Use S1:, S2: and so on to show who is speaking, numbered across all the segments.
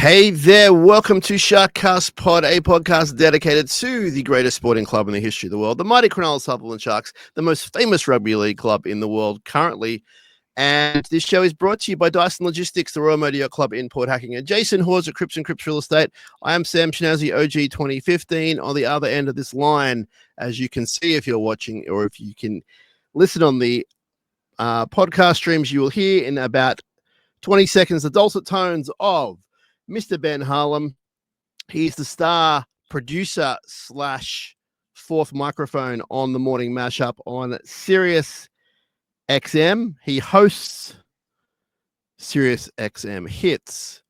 S1: Hey there, welcome to SharkCast Pod, a podcast dedicated to the greatest sporting club in the history of the world, the mighty Cronulla Sharks, the most famous rugby league club in the world currently. And this show is brought to you by Dyson Logistics, the Royal Motor Yacht Club in Port Hacking, and Jason Hawes at Crips and Crips Real Estate. I am Sam Shinazzi, OG 2015, on the other end of this line, as you can see if you're watching, or if you can listen on the podcast streams, you will hear in about 20 seconds the dulcet tones of Mr. Ben Harlum. He's the star producer / fourth microphone on the morning mashup on Sirius XM. He hosts Sirius XM Hits,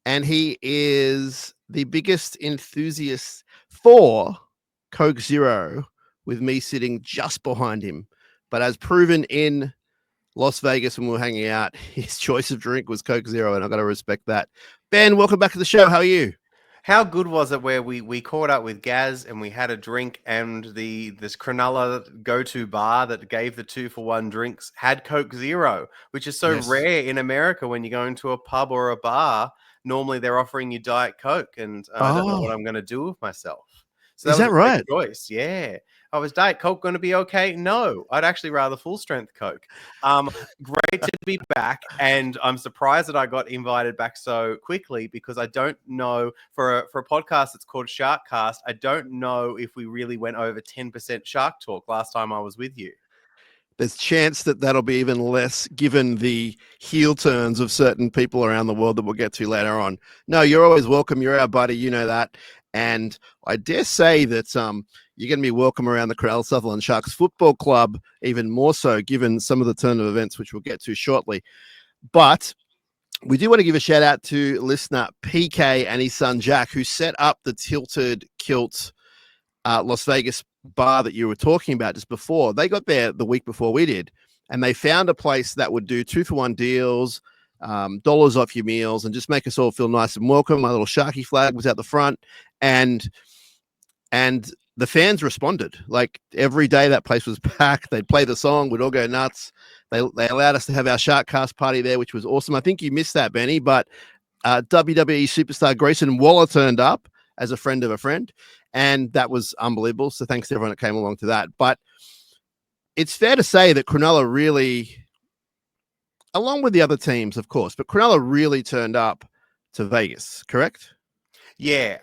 S1: and he is the biggest enthusiast for Coke Zero, with me sitting just behind him. But as proven in Las Vegas when we were hanging out, his choice of drink was Coke Zero, and I've got to respect that. Ben, welcome back to the show. How are you?
S2: How good was it where we caught up with Gaz and we had a drink, and this Cronulla go-to bar that gave the 2-for-1 drinks had Coke Zero, which is so rare in America. When you go into a pub or a bar, normally they're offering you Diet Coke, and I don't know what I'm going to do with myself. So
S1: is that right?
S2: Choice, yeah. I was Diet Coke going to be okay? No, I'd actually rather full strength Coke. Great to be back, and I'm surprised that I got invited back so quickly, because I don't know, for a podcast that's called SharkCast, I don't know if we really went over 10% shark talk last time I was with you.
S1: There's chance that that'll be even less, given the heel turns of certain people around the world that we'll get to later on. No, you're always welcome. You're our buddy. You know that. And I dare say that you're going to be welcome around the Cronulla Sharks Football Club, even more so, given some of the turn of events, which we'll get to shortly. But we do want to give a shout out to listener PK and his son Jack, who set up the Tilted Kilt Las Vegas bar that you were talking about just before. They got there the week before we did, and they found a place that would do 2-for-1 deals, dollars off your meals, and just make us all feel nice and welcome. My little Sharky flag was out the front, and the fans responded. Like, every day that place was packed. They'd play the song, we'd all go nuts. They allowed us to have our SharkCast party there, which was awesome. I think you missed that, Benny, but WWE superstar Grayson Waller turned up as a friend of a friend, and that was unbelievable. So thanks to everyone that came along to that. But it's fair to say that Cronulla really, along with the other teams, of course, but Cronulla really turned up to Vegas, correct?
S2: Yeah,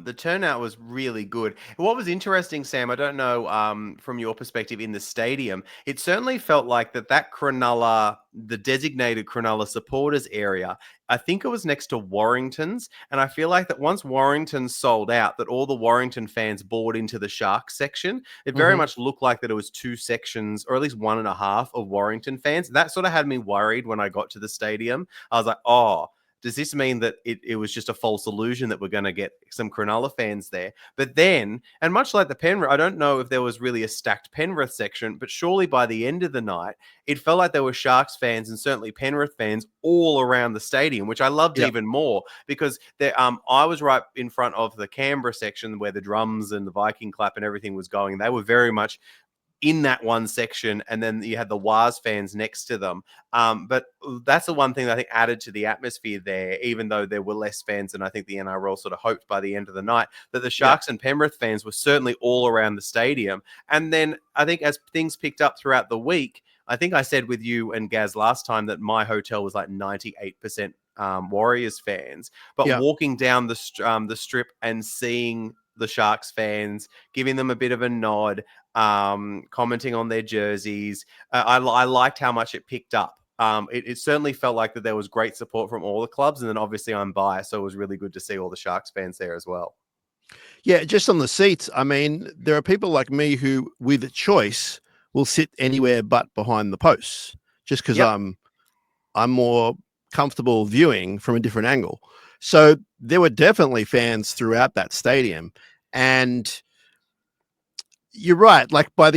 S2: the turnout was really good. What was interesting, Sam, I don't know from your perspective in the stadium, it certainly felt like that Cronulla, the designated Cronulla supporters area, I think it was next to Warrington's, and I feel like that once Warrington sold out, that all the Warrington fans bought into the Sharks section. It very much looked like that it was two sections, or at least 1.5 of Warrington fans. That sort of had me worried when I got to the stadium. I was like, oh, does this mean that it was just a false illusion that we're going to get some Cronulla fans there? But then, and much like the Penrith, I don't know if there was really a stacked Penrith section, but surely by the end of the night, it felt like there were Sharks fans and certainly Penrith fans all around the stadium, which I loved even more, because I was right in front of the Canberra section where the drums and the Viking clap and everything was going. They were very much in that one section, and then you had the Waz fans next to them. But that's the one thing that I think added to the atmosphere there, even though there were less fans than I think the NRL sort of hoped by the end of the night, that the Sharks and Penrith fans were certainly all around the stadium. And then I think as things picked up throughout the week, I think I said with you and Gaz last time that my hotel was like 98% Warriors fans, but walking down the strip and seeing the Sharks fans, giving them a bit of a nod, commenting on their jerseys. I liked how much it picked up. It certainly felt like that there was great support from all the clubs, and then obviously I'm biased, so it was really good to see all the Sharks fans there as well.
S1: Yeah, just on the seats, I mean, there are people like me who, with a choice, will sit anywhere but behind the posts, just because I'm more comfortable viewing from a different angle. So there were definitely fans throughout that stadium, and you're right. Like, by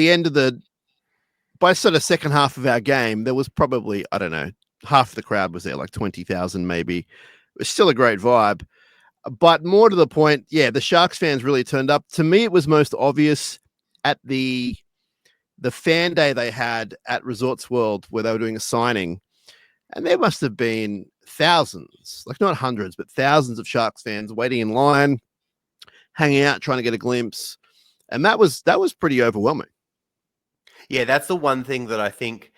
S1: sort of second half of our game, there was probably, I don't know, half the crowd was there, like 20,000 maybe. It was still a great vibe. But more to the point, the Sharks fans really turned up. To me, it was most obvious at the fan day they had at Resorts World, where they were doing a signing. And there must have been thousands, like not hundreds, but thousands of Sharks fans waiting in line, hanging out, trying to get a glimpse. And that was pretty overwhelming.
S2: Yeah, that's the one thing that I think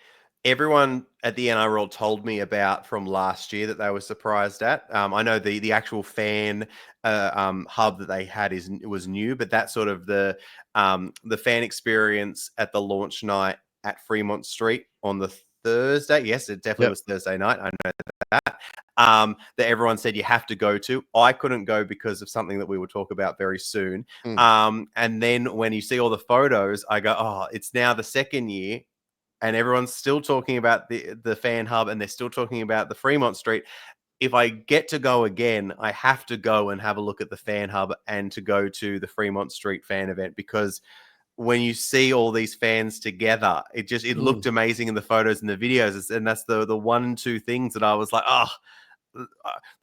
S2: everyone at the NRL told me about from last year that they were surprised at. I know the actual fan hub that they had was new, but that sort of the fan experience at the launch night at Fremont Street on the Thursday. Yes, it definitely was Thursday night. I know that. That everyone said you have to go to. I couldn't go because of something that we will talk about very soon. And then when you see all the photos, I go, oh, it's now the second year and everyone's still talking about the fan hub and they're still talking about the Fremont Street. If I get to go again, I have to go and have a look at the fan hub and to go to the Fremont Street fan event, because when you see all these fans together, it looked amazing in the photos and the videos. And that's the 1-2 things that I was like, oh,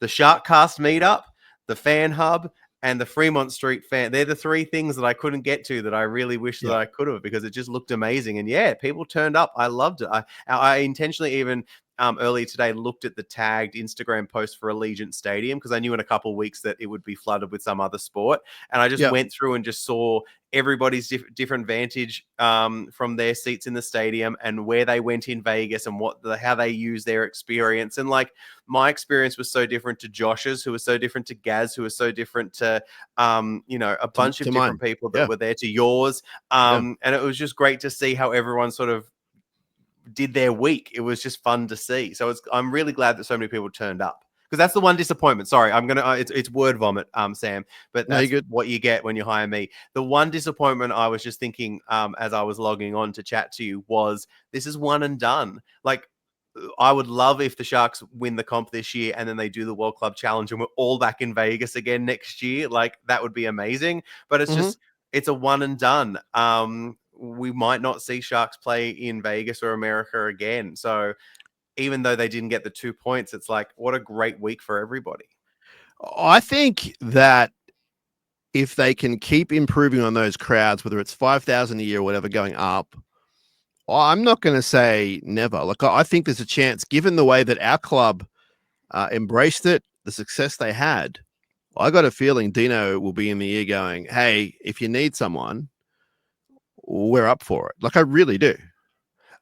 S2: the SharkCast meetup, the fan hub, and the Fremont Street fan. They're the 3 things that I couldn't get to that I really wish that I could have, because it just looked amazing. And yeah, people turned up. I loved it. I intentionally even earlier today looked at the tagged Instagram post for Allegiant Stadium, because I knew in a couple of weeks that it would be flooded with some other sport. And I just went through and just saw everybody's different vantage from their seats in the stadium and where they went in Vegas and how they use their experience. And like, my experience was so different to Josh's, who was so different to Gaz, who was so different to a bunch of different people that were there, to yours. And it was just great to see how everyone sort of did their week. It was just fun to see. So I'm really glad that so many people turned up, because that's the one disappointment. Sorry, I'm gonna it's word vomit, Sam, but that's what you get when you hire me. The one disappointment I was just thinking as I was logging on to chat to you was, this is one and done. Like, I would love if the Sharks win the comp this year and then they do the World Club Challenge and we're all back in Vegas again next year. Like, that would be amazing. But it's just, it's a one and done. We might not see Sharks play in Vegas or America again. So even though they didn't get the 2 points, it's like, what a great week for everybody.
S1: I think that if they can keep improving on those crowds, whether it's 5,000 a year or whatever going up, I'm not going to say never. Like, I think there's a chance, given the way that our club embraced it, the success they had. I got a feeling Dino will be in the ear going, hey, if you need someone, we're up for it. Like, I really do.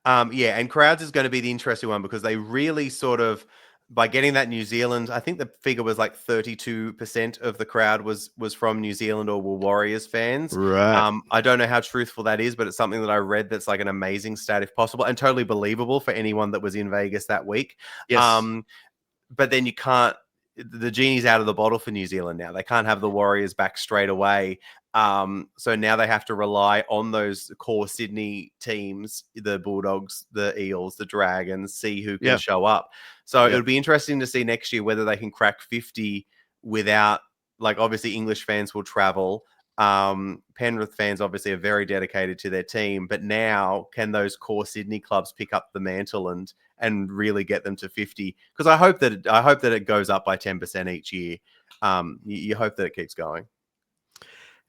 S2: Yeah, and crowds is going to be the interesting one, because they really sort of, by getting that New Zealand, I think the figure was like 32% of the crowd was from New Zealand or were Warriors fans.
S1: Right.
S2: I don't know how truthful that is, but it's something that I read that's like an amazing stat if possible, and totally believable for anyone that was in Vegas that week.
S1: Yes.
S2: But then you can't, the genie's out of the bottle for New Zealand now. They can't have the Warriors back straight away. So now they have to rely on those core Sydney teams, the Bulldogs, the Eels, the Dragons, see who can show up. So it'll be interesting to see next year whether they can crack 50 without, like, obviously English fans will travel. Penrith fans obviously are very dedicated to their team, but now can those core Sydney clubs pick up the mantle and really get them to 50? Because I hope that it goes up by 10% each year. You hope that it keeps going.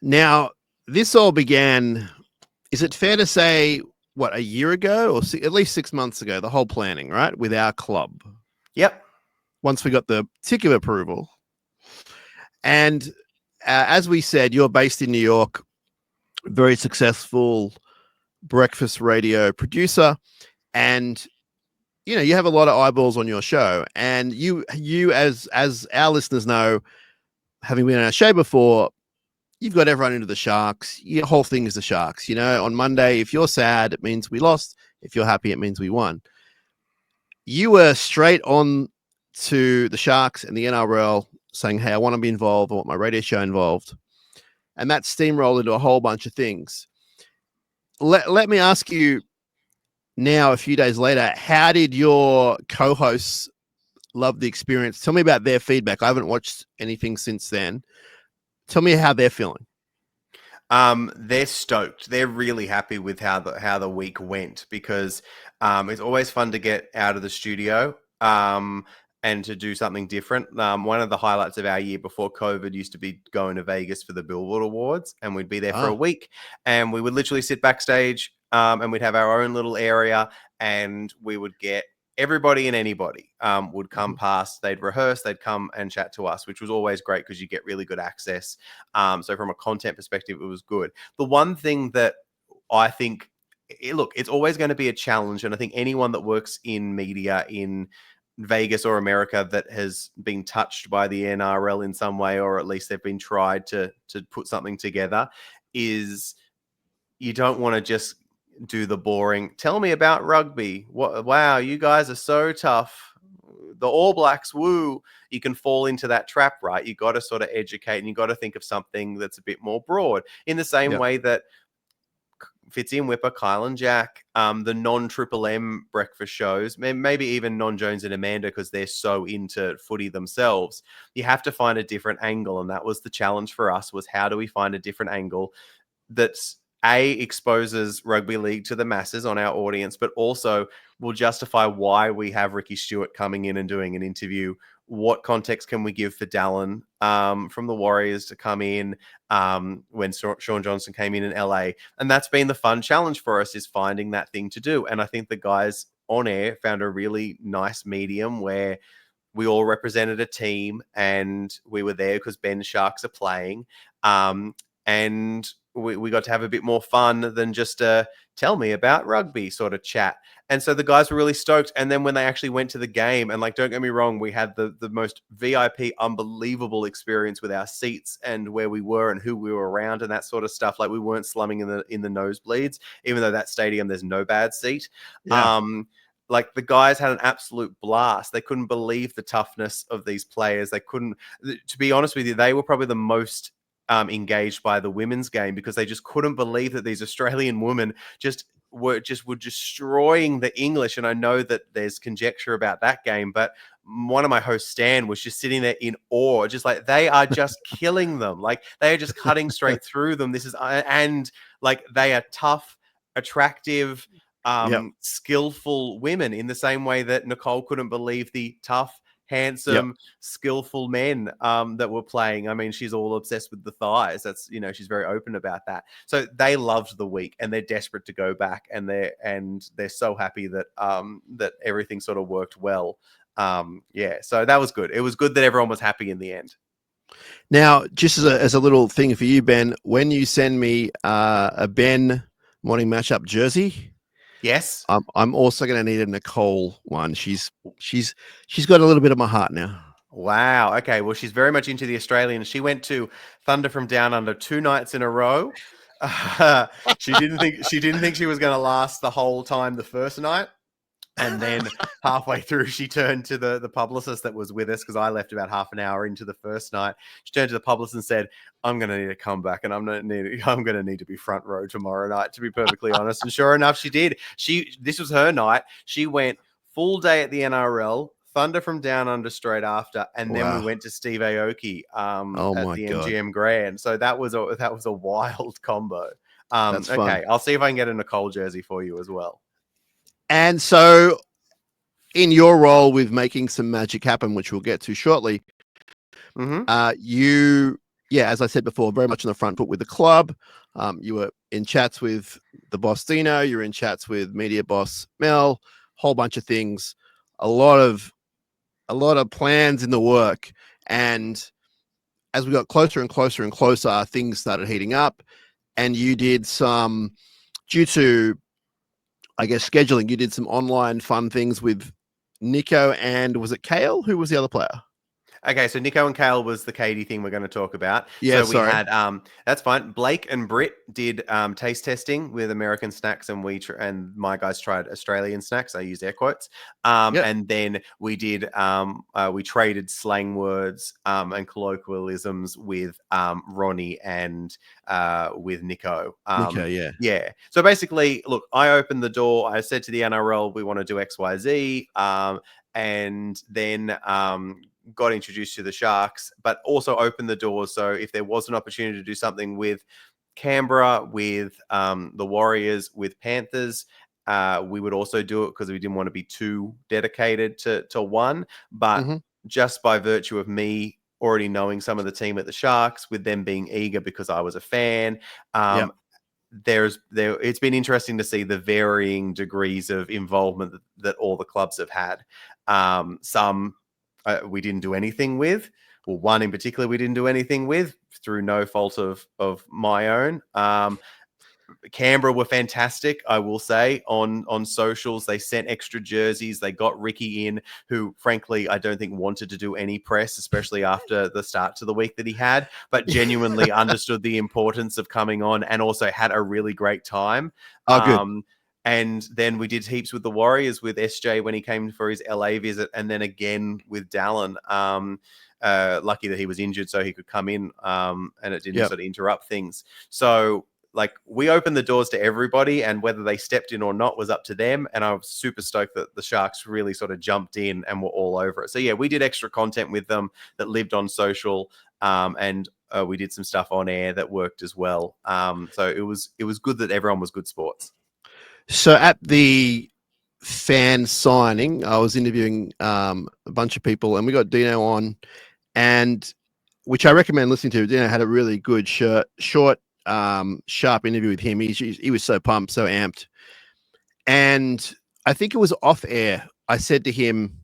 S1: Now, this all began, is it fair to say, what, a year ago, or at least 6 months ago, the whole planning, right, with our club?
S2: Yep.
S1: Once we got the ticket approval. And as we said, you're based in New York, very successful breakfast radio producer, and you have a lot of eyeballs on your show. And you as our listeners know, having been on our show before, you've got everyone into the Sharks. Your whole thing is the Sharks. On Monday, if you're sad, it means we lost. If you're happy, it means we won. You were straight on to the Sharks and the NRL saying, hey, I want to be involved. I want my radio show involved. And that steamrolled into a whole bunch of things. Let me ask you now, a few days later, how did your co-hosts love the experience? Tell me about their feedback. I haven't watched anything since then. Tell me how they're feeling.
S2: They're stoked. They're really happy with how the week went, because it's always fun to get out of the studio and to do something different. One of the highlights of our year before COVID used to be going to Vegas for the Billboard Awards, and we'd be there for a week, and we would literally sit backstage and we'd have our own little area, and we would get everybody and anybody would come past. They'd rehearse, they'd come and chat to us, which was always great because you get really good access. So from a content perspective, it was good. The one thing that I think, look, it's always going to be a challenge. And I think anyone that works in media in Vegas or America that has been touched by the NRL in some way, or at least they've been tried to put something together, is you don't want to just do the boring, tell me about rugby. What, wow, you guys are so tough. The All Blacks, woo. You can fall into that trap, right? You got to sort of educate, and you got to think of something that's a bit more broad. In the same way that Fitzy and Whipper, Kyle and Jack, the non-Triple M breakfast shows, maybe even non-Jones and Amanda, because they're so into footy themselves. You have to find a different angle, and that was the challenge for us, was how do we find a different angle that's exposes rugby league to the masses on our audience, but also will justify why we have Ricky Stewart coming in and doing an interview. What context can we give for Dallin from the Warriors to come in when Sean Johnson came in LA? And that's been the fun challenge for us, is finding that thing to do. And I think the guys on air found a really nice medium where we all represented a team and we were there because Ben's Sharks are playing. And we got to have a bit more fun than just tell me about rugby sort of chat. And so the guys were really stoked. And then when they actually went to the game, and like, don't get me wrong, we had the most VIP, unbelievable experience with our seats and where we were and who we were around and that sort of stuff. Like, we weren't slumming in the nosebleeds, even though that stadium, there's no bad seat.
S1: Yeah.
S2: Like, the guys had an absolute blast. They couldn't believe the toughness of these players. They couldn't, to be honest with you, they were probably the most engaged by the women's game, because they just couldn't believe that these Australian women were destroying the English. And I know that there's conjecture about that game, but one of my hosts, Stan, was just sitting there in awe, just like, they are just killing them. Like, they are just cutting straight through them. This is, and like, they are tough, attractive, skillful women, in the same way that Nicole couldn't believe the tough, handsome, skillful men that were playing. I mean, she's all obsessed with the thighs. That's, she's very open about that. So they loved the week, and they're desperate to go back, and they're so happy that that everything sort of worked well. So that was good. It was good that everyone was happy in the end.
S1: Now, just as a little thing for you, Ben, when you send me a Ben Morning Matchup jersey,
S2: yes,
S1: I'm also going to need a Nicole one. She's got a little bit of my heart now.
S2: Wow. Okay. Well, she's very much into the Australian. She went to Thunder from Down Under 2 nights in a row. She didn't think she was going to last the whole time the first night. And then halfway through, she turned to the publicist that was with us, because I left about half an hour into the first night. She turned to the publicist and said, I'm going to need to come back, and I'm going to need to be front row tomorrow night, to be perfectly honest. And sure enough, she did. This was her night. She went full day at the NRL, Thunder from Down Under straight after, and then we went to Steve Aoki at the MGM Grand. So that was a wild combo.
S1: That's fun.
S2: Okay, I'll see if I can get a Nicole jersey for you as well.
S1: And so, in your role with making some magic happen, which we'll get to shortly, you, as I said before, very much on the front foot with the club. You were in chats with the boss Dino. You were in chats with media boss Mel. Whole bunch of things. A lot of plans in the work. And as we got closer and closer and closer, things started heating up. And you did some, due to, I guess, scheduling, you did some online fun things with Nico and, was it Kale? Who was the other player?
S2: Okay, so Nico and Kale was the Katy thing we're going to talk about.
S1: Yeah,
S2: so we had, that's fine. Blake and Britt did taste testing with American snacks, and and my guys tried Australian snacks. I use air quotes. And then we did, we traded slang words and colloquialisms with Ronnie and with Nico. Yeah. So basically, look, I opened the door. I said to the NRL, we want to do X, Y, Z. And then got introduced to the Sharks, but also opened the doors. So if there was an opportunity to do something with Canberra, with the Warriors, with Panthers, we would also do it, because we didn't want to be too dedicated to one. But just by virtue of me already knowing some of the team at the Sharks, with them being eager because I was a fan, it's been interesting to see the varying degrees of involvement that all the clubs have had. Some we didn't do anything with. Well, one in particular we didn't do anything with through no fault of my own. Canberra were fantastic, I will say, on socials. They sent extra jerseys. They got Ricky in, who, frankly, I don't think wanted to do any press, especially after the start to the week that he had, but genuinely understood the importance of coming on and also had a really great time.
S1: Oh, good.
S2: And then we did heaps with the Warriors with SJ when he came for his LA visit, and then again with Dallin. Lucky that he was injured so he could come in, and it didn't sort of interrupt things. So, like, we opened the doors to everybody, and whether they stepped in or not was up to them. And I was super stoked that the Sharks really sort of jumped in and were all over it. So yeah, we did extra content with them that lived on social, and we did some stuff on air that worked as well. So it was good that everyone was good sports.
S1: So at the fan signing, I was interviewing a bunch of people, and we got Dino on, and which I recommend listening to. Dino had a really good short, sharp interview with him. He was so pumped, so amped. And I think it was off air. I said to him,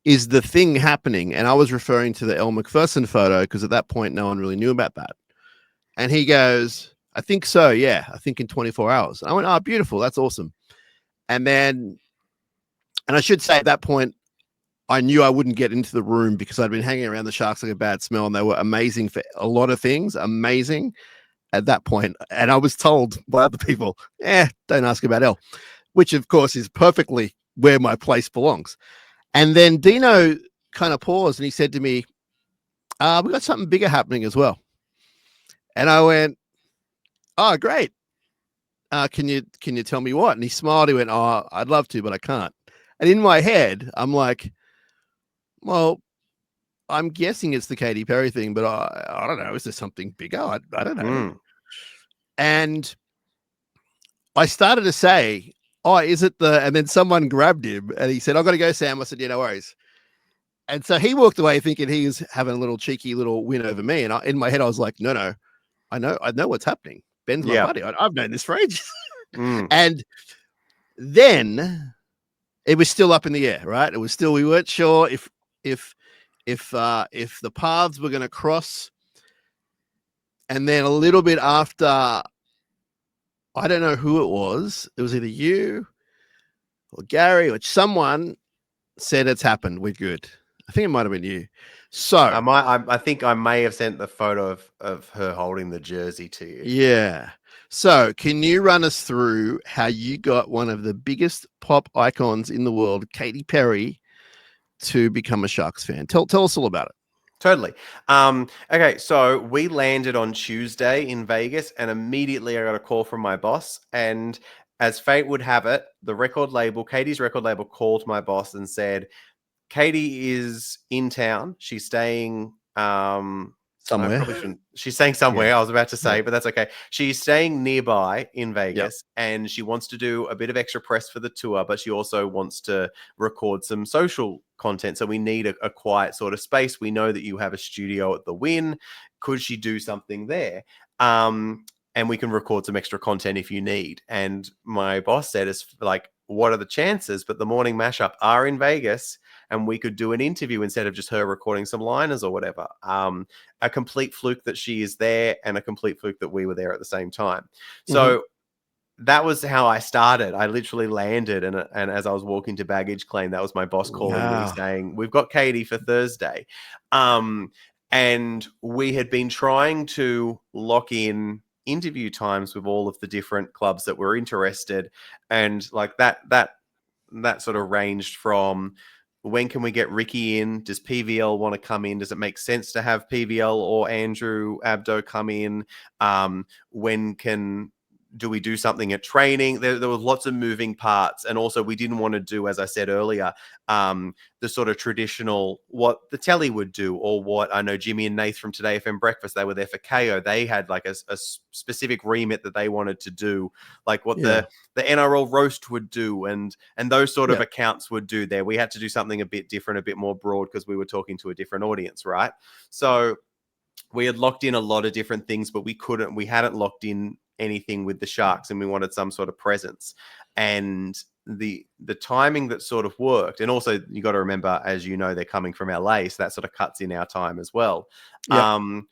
S1: "Is the thing happening?" And I was referring to the Elle Macpherson photo because at that point, no one really knew about that. And he goes, "I think so. Yeah, I think in 24 hours." And I went, "Oh, beautiful. That's awesome." And I should say at that point, I knew I wouldn't get into the room because I'd been hanging around the Sharks like a bad smell, and they were amazing for a lot of things. Amazing at that point. And I was told by other people, don't ask about Elle, which of course is perfectly where my place belongs. And then Dino kind of paused and he said to me, we got something bigger happening as well. And I went, "Oh, great. Can you tell me what?" And he smiled. He went, "Oh, I'd love to, but I can't." And in my head, I'm like, well, I'm guessing it's the Katy Perry thing, but I don't know. Is there something bigger? I don't know. And I started to say, "Oh, is it the?" And then someone grabbed him and he said, "I've got to go, Sam." I said, "Yeah, no worries." And so he walked away thinking he was having a little cheeky little win over me. And in my head, I was like, no, I know what's happening. Ben's my buddy. I've known this for ages. And then it was still up in the air, right? It was still, we weren't sure if the paths were going to cross. And then a little bit after, I don't know who it was. It was either you or Gary or someone said it's happened. We're good. I think it might have been you. So
S2: I think I may have sent the photo of her holding the jersey to you.
S1: Yeah. So can you run us through how you got one of the biggest pop icons in the world, Katy Perry, to become a Sharks fan? Tell us all about it.
S2: Totally. Okay, so we landed on Tuesday in Vegas, and immediately I got a call from my boss. And as fate would have it, Katy's record label, called my boss and said, "Katy is in town. She's staying
S1: Somewhere.
S2: She's staying somewhere. I was about to say, but that's okay. She's staying nearby in Vegas, and she wants to do a bit of extra press for the tour, but she also wants to record some social content. So we need a quiet sort of space. We know that you have a studio at the Wynn. Could she do something there? And we can record some extra content if you need." And my boss said, "It's like, what are the chances?" But the morning mashup are in Vegas, and we could do an interview instead of just her recording some liners or whatever. A complete fluke that she is there, and a complete fluke that we were there at the same time. So that was how I started. I literally landed, and as I was walking to baggage claim, that was my boss calling me saying, "We've got Katy for Thursday." And we had been trying to lock in interview times with all of the different clubs that were interested, and like that sort of ranged from, when can we get Ricky in? Does PVL want to come in? Does it make sense to have PVL or Andrew Abdo come in? Do we do something at training? There were lots of moving parts. And also we didn't want to do, as I said earlier, the sort of traditional, what the telly would do, or what I know Jimmy and Nath from Today FM Breakfast, they were there for KO. They had like a specific remit that they wanted to do, like what the NRL roast would do, and those sort of accounts would do there. We had to do something a bit different, a bit more broad, because we were talking to a different audience, right? So we had locked in a lot of different things, but we hadn't locked in anything with the Sharks, and we wanted some sort of presence. And the timing that sort of worked, and also you got to remember, as you know, they're coming from LA, so that sort of cuts in our time as well.
S1: Yep.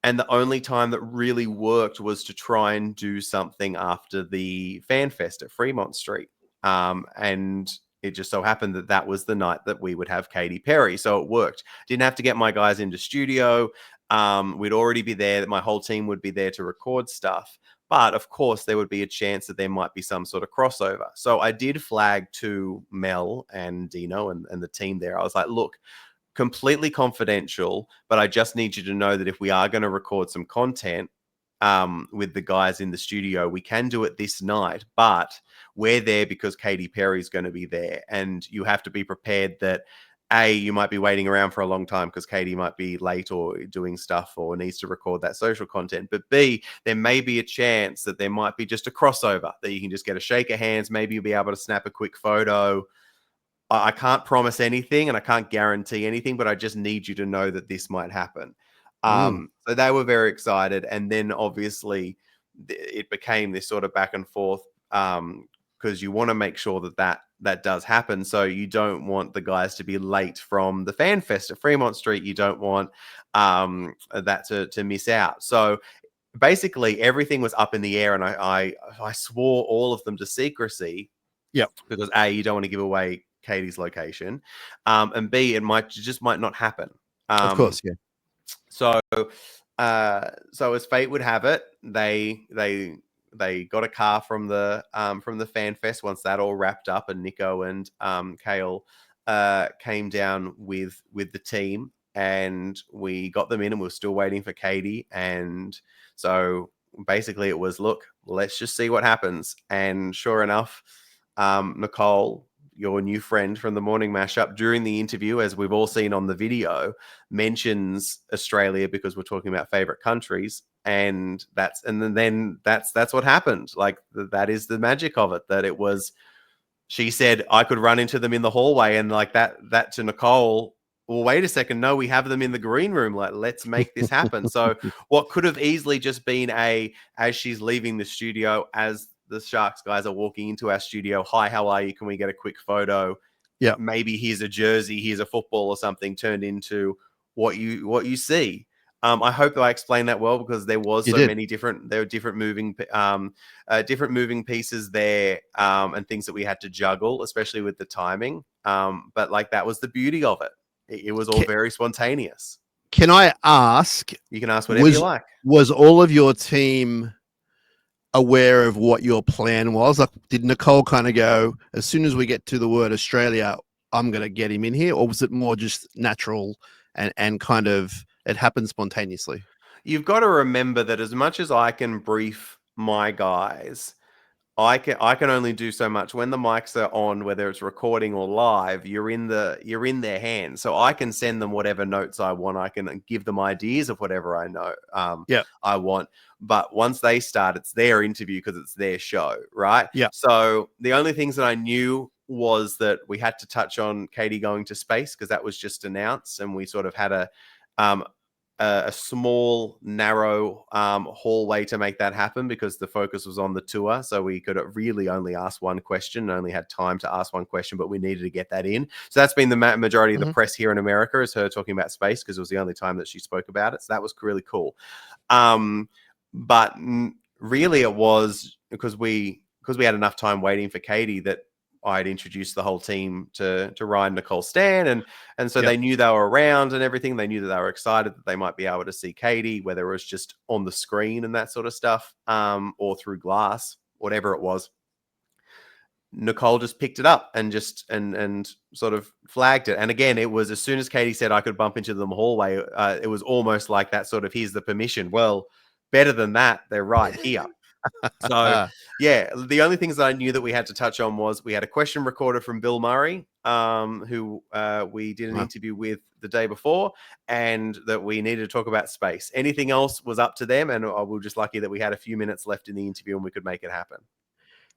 S2: And the only time that really worked was to try and do something after the Fan Fest at Fremont Street. And it just so happened that that was the night that we would have Katy Perry. So it worked. Didn't have to get my guys into studio. We'd already be there. My whole team would be there to record stuff. But of course, there would be a chance that there might be some sort of crossover. So I did flag to Mel and Dino and the team there. I was like, look, completely confidential, but I just need you to know that if we are going to record some content with the guys in the studio, we can do it this night, but we're there because Katy Perry is going to be there. And you have to be prepared that A, you might be waiting around for a long time because Katy might be late or doing stuff or needs to record that social content. But B, there may be a chance that there might be just a crossover that you can just get a shake of hands. Maybe you'll be able to snap a quick photo. I can't promise anything and I can't guarantee anything, but I just need you to know that this might happen. So they were very excited. And then obviously it became this sort of back and forth because you want to make sure that does happen. So you don't want the guys to be late from the Fan Fest at Fremont Street. You don't want that to miss out. So basically everything was up in the air and I swore all of them to secrecy.
S1: Yep.
S2: Because A, you don't want to give away Katy's location, and B, it might not happen.
S1: Of course, yeah.
S2: So as fate would have it, they got a car from the Fan Fest once that all wrapped up, and Nico and Kale came down with the team, and we got them in, and we were still waiting for Katy, and so basically it was, look, let's just see what happens, and sure enough. Nicole, your new friend from the Morning Mashup, during the interview, as we've all seen on the video, mentions Australia because we're talking about favorite countries, and that's what happened. Like that is the magic of it. That it was, she said I could run into them in the hallway, and like that to Nicole. Well, wait a second. No, we have them in the green room. Like, let's make this happen. So, what could have easily just been as she's leaving the studio, as the Sharks guys are walking into our studio. Hi, how are you? Can we get a quick photo?
S1: Yeah.
S2: Maybe here's a jersey, here's a football or something turned into what you see. I hope that I explained that well because there was many different moving pieces there and things that we had to juggle, especially with the timing. But like that was the beauty of it. It was all very spontaneous.
S1: Can I ask?
S2: You can ask whatever you like.
S1: Was all of your team aware of what your plan was? Like, did Nicole kind of go, as soon as we get to the word Australia, I'm going to get him in here? Or was it more just natural and kind of it happened spontaneously?
S2: You've got to remember that as much as I can brief my guys, I can only do so much. When the mics are on, whether it's recording or live, you're in their hands. So I can send them whatever notes I want. I can give them ideas of whatever I know I want. But once they start, it's their interview because it's their show, right?
S1: Yeah.
S2: So the only things that I knew was that we had to touch on Katy going to space because that was just announced, and we sort of had a small, narrow hallway to make that happen because the focus was on the tour. So we could really only ask one question, only had time to ask one question, but we needed to get that in. So that's been the majority of the press here in America, is her talking about space because it was the only time that she spoke about it. So that was really cool. But really it was because we had enough time waiting for Katy that I'd introduced the whole team to Ryan, Nicole, Stan, and so they knew they were around and everything. They knew that they were excited that they might be able to see Katy, whether it was just on the screen and that sort of stuff, or through glass, whatever it was. Nicole just picked it up and and sort of flagged it. And again, it was as soon as Katy said I could bump into them hallway, it was almost like that sort of, here's the permission. Well, better than that, they're right here. So, yeah, the only things that I knew that we had to touch on was we had a question recorded from Bill Murray, who we did an interview with the day before, and that we needed to talk about space. Anything else was up to them, and we were just lucky that we had a few minutes left in the interview and we could make it happen.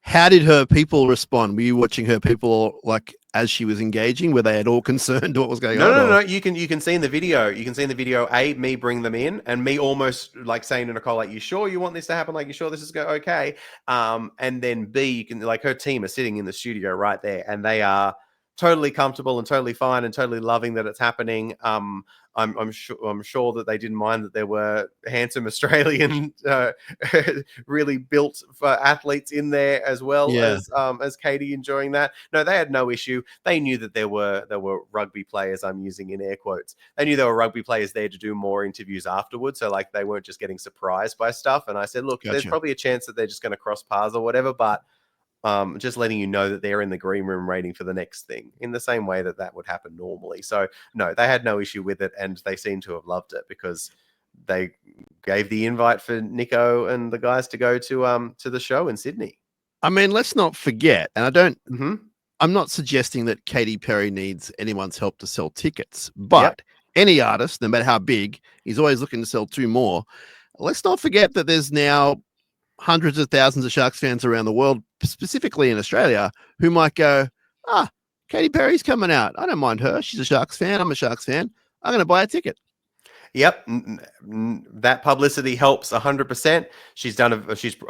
S1: How did her people respond? Were you watching her people like as she was engaging? Were they at all concerned what was going
S2: No,
S1: on?
S2: no,
S1: Or?
S2: no. You can see in the video. You can see in the video. Me bring them in, and me almost like saying to Nicole, like, "You sure you want this to happen? Like, you sure this is okay?" And then B, you can like her team are sitting in the studio right there, and they are totally comfortable and totally fine and totally loving that it's happening. I'm sure that they didn't mind that there were handsome Australian, really built athletes in there as well
S1: Yeah.
S2: as Katy enjoying that. No, they had no issue. They knew that there were rugby players. I'm using in air quotes. They knew there were rugby players there to do more interviews afterwards. So like they weren't just getting surprised by stuff. And I said, look, there's
S1: Gotcha.
S2: probably a chance that they're just going to cross paths or whatever, but just letting you know that they're in the green room waiting for the next thing in the same way that would happen normally. So no, they had no issue with it, and they seem to have loved it because they gave the invite for Nico and the guys to go to the show in Sydney.
S1: I mean, let's not forget, and I don't.
S2: Mm-hmm.
S1: I'm not suggesting that Katy Perry needs anyone's help to sell tickets, but any artist, no matter how big, is always looking to sell 2 more. Let's not forget that there's now hundreds of thousands of Sharks fans around the world, specifically in Australia, who might go, Katy Perry's coming out. I don't mind her. She's a Sharks fan. I'm a Sharks fan. I'm going to buy a ticket.
S2: Yep, that publicity helps 100%.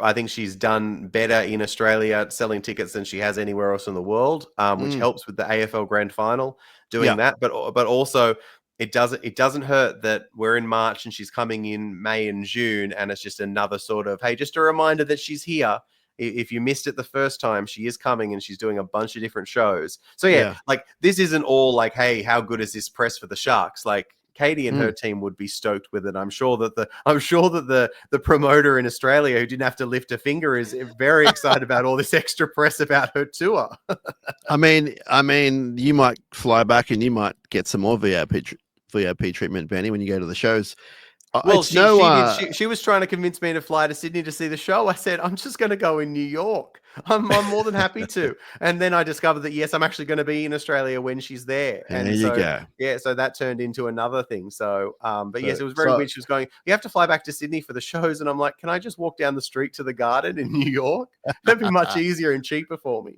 S2: I think she's done better in Australia selling tickets than she has anywhere else in the world, which helps with the AFL Grand Final doing that. But also it doesn't hurt that we're in March and she's coming in May and June, and it's just another sort of, hey, just a reminder that she's here. If you missed it the first time, she is coming and she's doing a bunch of different shows. So yeah, like this isn't all like, hey, how good is this press for the Sharks? Like Katy and her team would be stoked with it. I'm sure that the promoter in Australia who didn't have to lift a finger is very excited about all this extra press about her tour.
S1: I mean, you might fly back and you might get some more VIP treatment, Benny, when you go to the shows.
S2: Well, she was trying to convince me to fly to Sydney to see the show. I said, I'm just going to go in New York. I'm more than happy to. And then I discovered that, yes, I'm actually going to be in Australia when she's there.
S1: And there you go.
S2: Yeah, so that turned into another thing. So, yes, it was very weird. She was going, you have to fly back to Sydney for the shows. And I'm like, can I just walk down the street to the Garden in New York? That'd be much easier and cheaper for me.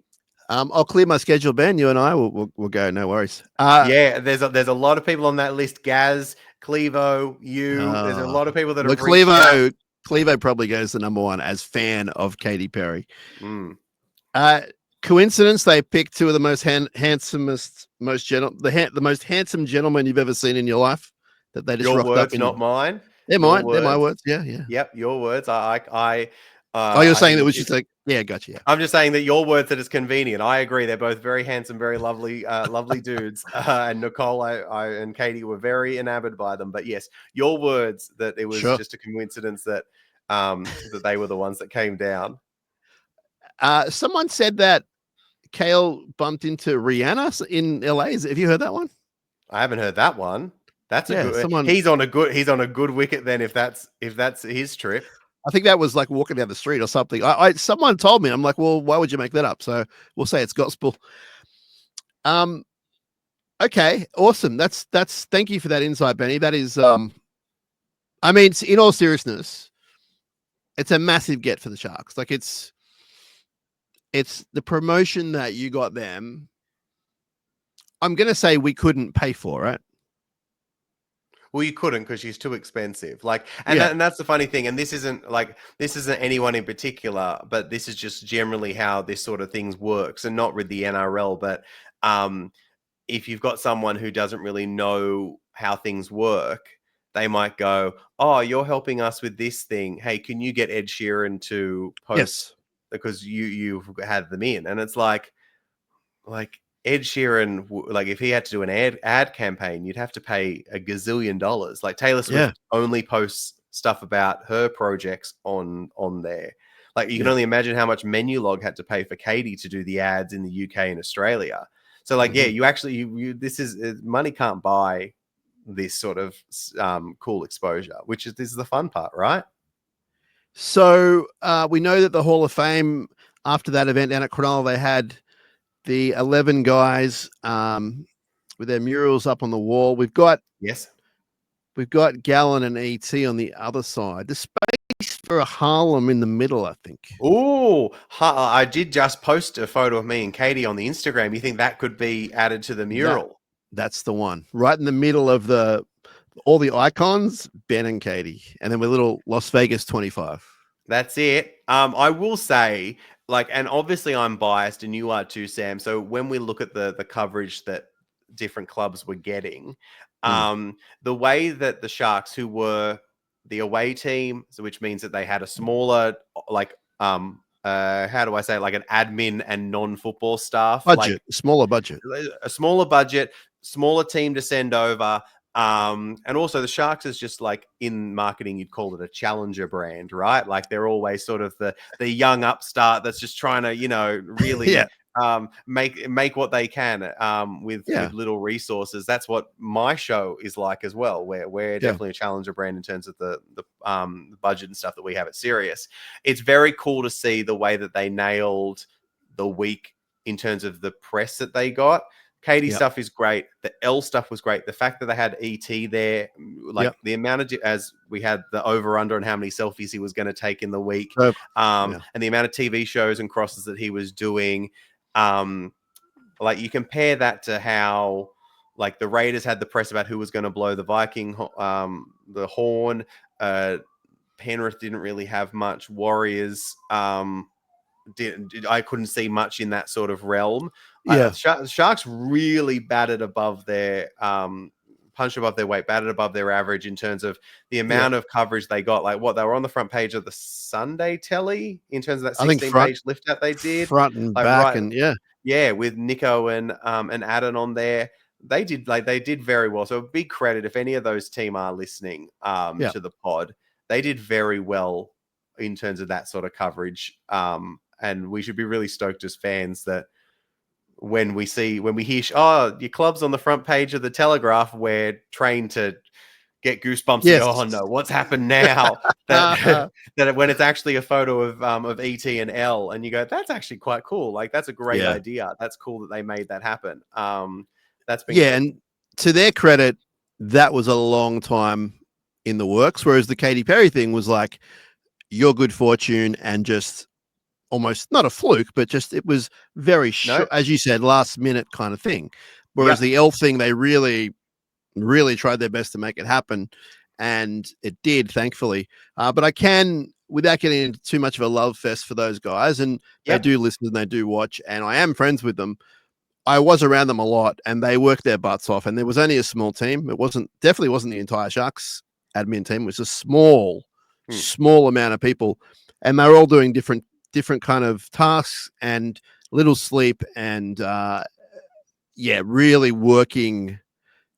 S1: I'll clear my schedule, Ben. You and I will go. No worries.
S2: Yeah, there's a lot of people on that list. Gaz, Clevo, you. There's a lot of people that are.
S1: Clevo probably goes the number 1 as fan of Katy Perry. Coincidence? They picked 2 of the most handsomest, the most handsome gentlemen you've ever seen in your life. That they just
S2: your
S1: rocked
S2: words,
S1: up in.
S2: not mine.
S1: They're mine. They're my words. Yeah.
S2: Yep, your words.
S1: You're saying that was just like, yeah, gotcha. Yeah.
S2: I'm just saying that your words that it's convenient. I agree. They're both very handsome, very lovely, lovely dudes. And Nicole and Katy were very enamored by them. But yes, your words that it was just a coincidence that that they were the ones that came down.
S1: Someone said that Kale bumped into Rihanna in LA. Have you heard that one?
S2: I haven't heard that one. That's a good. He's on a good wicket then. If that's his trip.
S1: I think that was like walking down the street or something. Someone told me. I'm like, well, why would you make that up? So we'll say it's gospel. Okay, awesome. That's thank you for that insight, Benny. That is, I mean, in all seriousness, it's a massive get for the Sharks. Like it's the promotion that you got them. I'm going to say we couldn't pay for it.
S2: Well, you couldn't because she's too expensive. Like, and that's the funny thing. And this isn't anyone in particular, but this is just generally how this sort of things works, and not with the NRL. But if you've got someone who doesn't really know how things work, they might go, "Oh, you're helping us with this thing. Hey, can you get Ed Sheeran to post because you've had them in?" And it's like. Ed Sheeran, like if he had to do an ad campaign, you'd have to pay a gazillion dollars. Like Taylor Swift only posts stuff about her projects on there. Like you can only imagine how much Menulog had to pay for Katy to do the ads in the UK and Australia. So like, you actually, this is money can't buy this sort of cool exposure, this is the fun part, right?
S1: So we know that the Hall of Fame after that event down at Cronulla, they had the 11 guys with their murals up on the wall. We've got Gallon and ET on the other side. The space for a Harlem in the middle, I think.
S2: Oh, I did just post a photo of me and Katie on the Instagram. You think that could be added to the mural?
S1: That's the one. Right in the middle of all the icons, Ben and Katie. And then with little Las Vegas 25.
S2: That's it. I will say, like, and obviously I'm biased and you are too, Sam. So when we look at the coverage that different clubs were getting, the way that the Sharks, who were the away team, so which means that they had a smaller, like, how do I say it? Like an admin and non-football staff,
S1: Budget, smaller budget.
S2: a smaller budget, smaller team to send over. And also the Sharks is just like in marketing, you'd call it a challenger brand, right? Like they're always sort of the young upstart that's just trying to, really make what they can with little resources. That's what my show is like as well. We're definitely a challenger brand in terms of the budget and stuff that we have at Sirius. It's very cool to see the way that they nailed the week in terms of the press that they got. Katie stuff is great. The L stuff was great. The fact that they had ET there, like the amount of, as we had the over under on how many selfies he was going to take in the week, and the amount of TV shows and crosses that he was doing. Like you compare that to how, like the Raiders had the press about who was going to blow the Viking, the horn. Penrith didn't really have much. Warriors, I couldn't see much in that sort of realm. Sharks really batted above their punched above their weight, batted above their average in terms of the amount of coverage they got. Like what they were on the front page of the Sunday telly in terms of that 16-page lift out they did,
S1: front and like back, and
S2: with Nico and Adam on there. They did very well. So a big credit if any of those team are listening to the pod. They did very well in terms of that sort of coverage. And we should be really stoked as fans that when we hear, your club's on the front page of the Telegraph, we're trained to get goosebumps.
S1: Yes.
S2: And, oh no, what's happened now? that when it's actually a photo of ET and L, and you go, that's actually quite cool. Like that's a great idea. That's cool that they made that happen. That's been cool.
S1: And to their credit, that was a long time in the works. Whereas the Katy Perry thing was like your good fortune and just almost not a fluke, but just it was very as you said, last minute kind of thing. Whereas the L thing, they really, really tried their best to make it happen, and it did, thankfully. But I can, without getting into too much of a love fest for those guys, and they do listen and they do watch, and I am friends with them. I was around them a lot, and they worked their butts off. And there was only a small team. It definitely wasn't the entire Sharks admin team. It was a small amount of people, and they were all doing different kind of tasks and little sleep and really working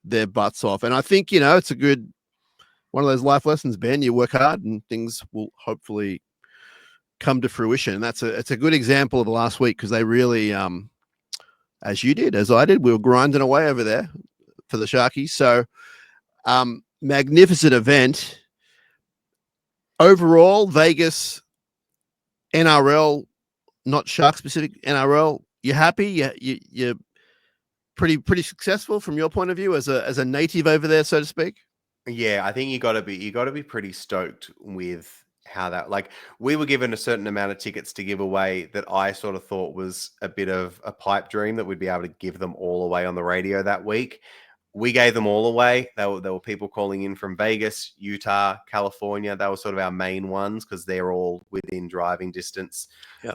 S1: their butts off. And I think, it's a good one of those life lessons, Ben. You work hard and things will hopefully come to fruition. And it's a good example of the last week, because they really, as you did, as I did, we were grinding away over there for the Sharkies. So magnificent event. Overall, Vegas, NRL, not Shark specific, NRL, you happy? You're pretty successful from your point of view as a native over there, so to speak?
S2: Yeah, I think you got to be pretty stoked with how that, like, we were given a certain amount of tickets to give away that I sort of thought was a bit of a pipe dream that we'd be able to give them all away on the radio that week. We gave them all away. There were people calling in from Vegas, Utah, California. That was sort of our main ones because they're all within driving distance,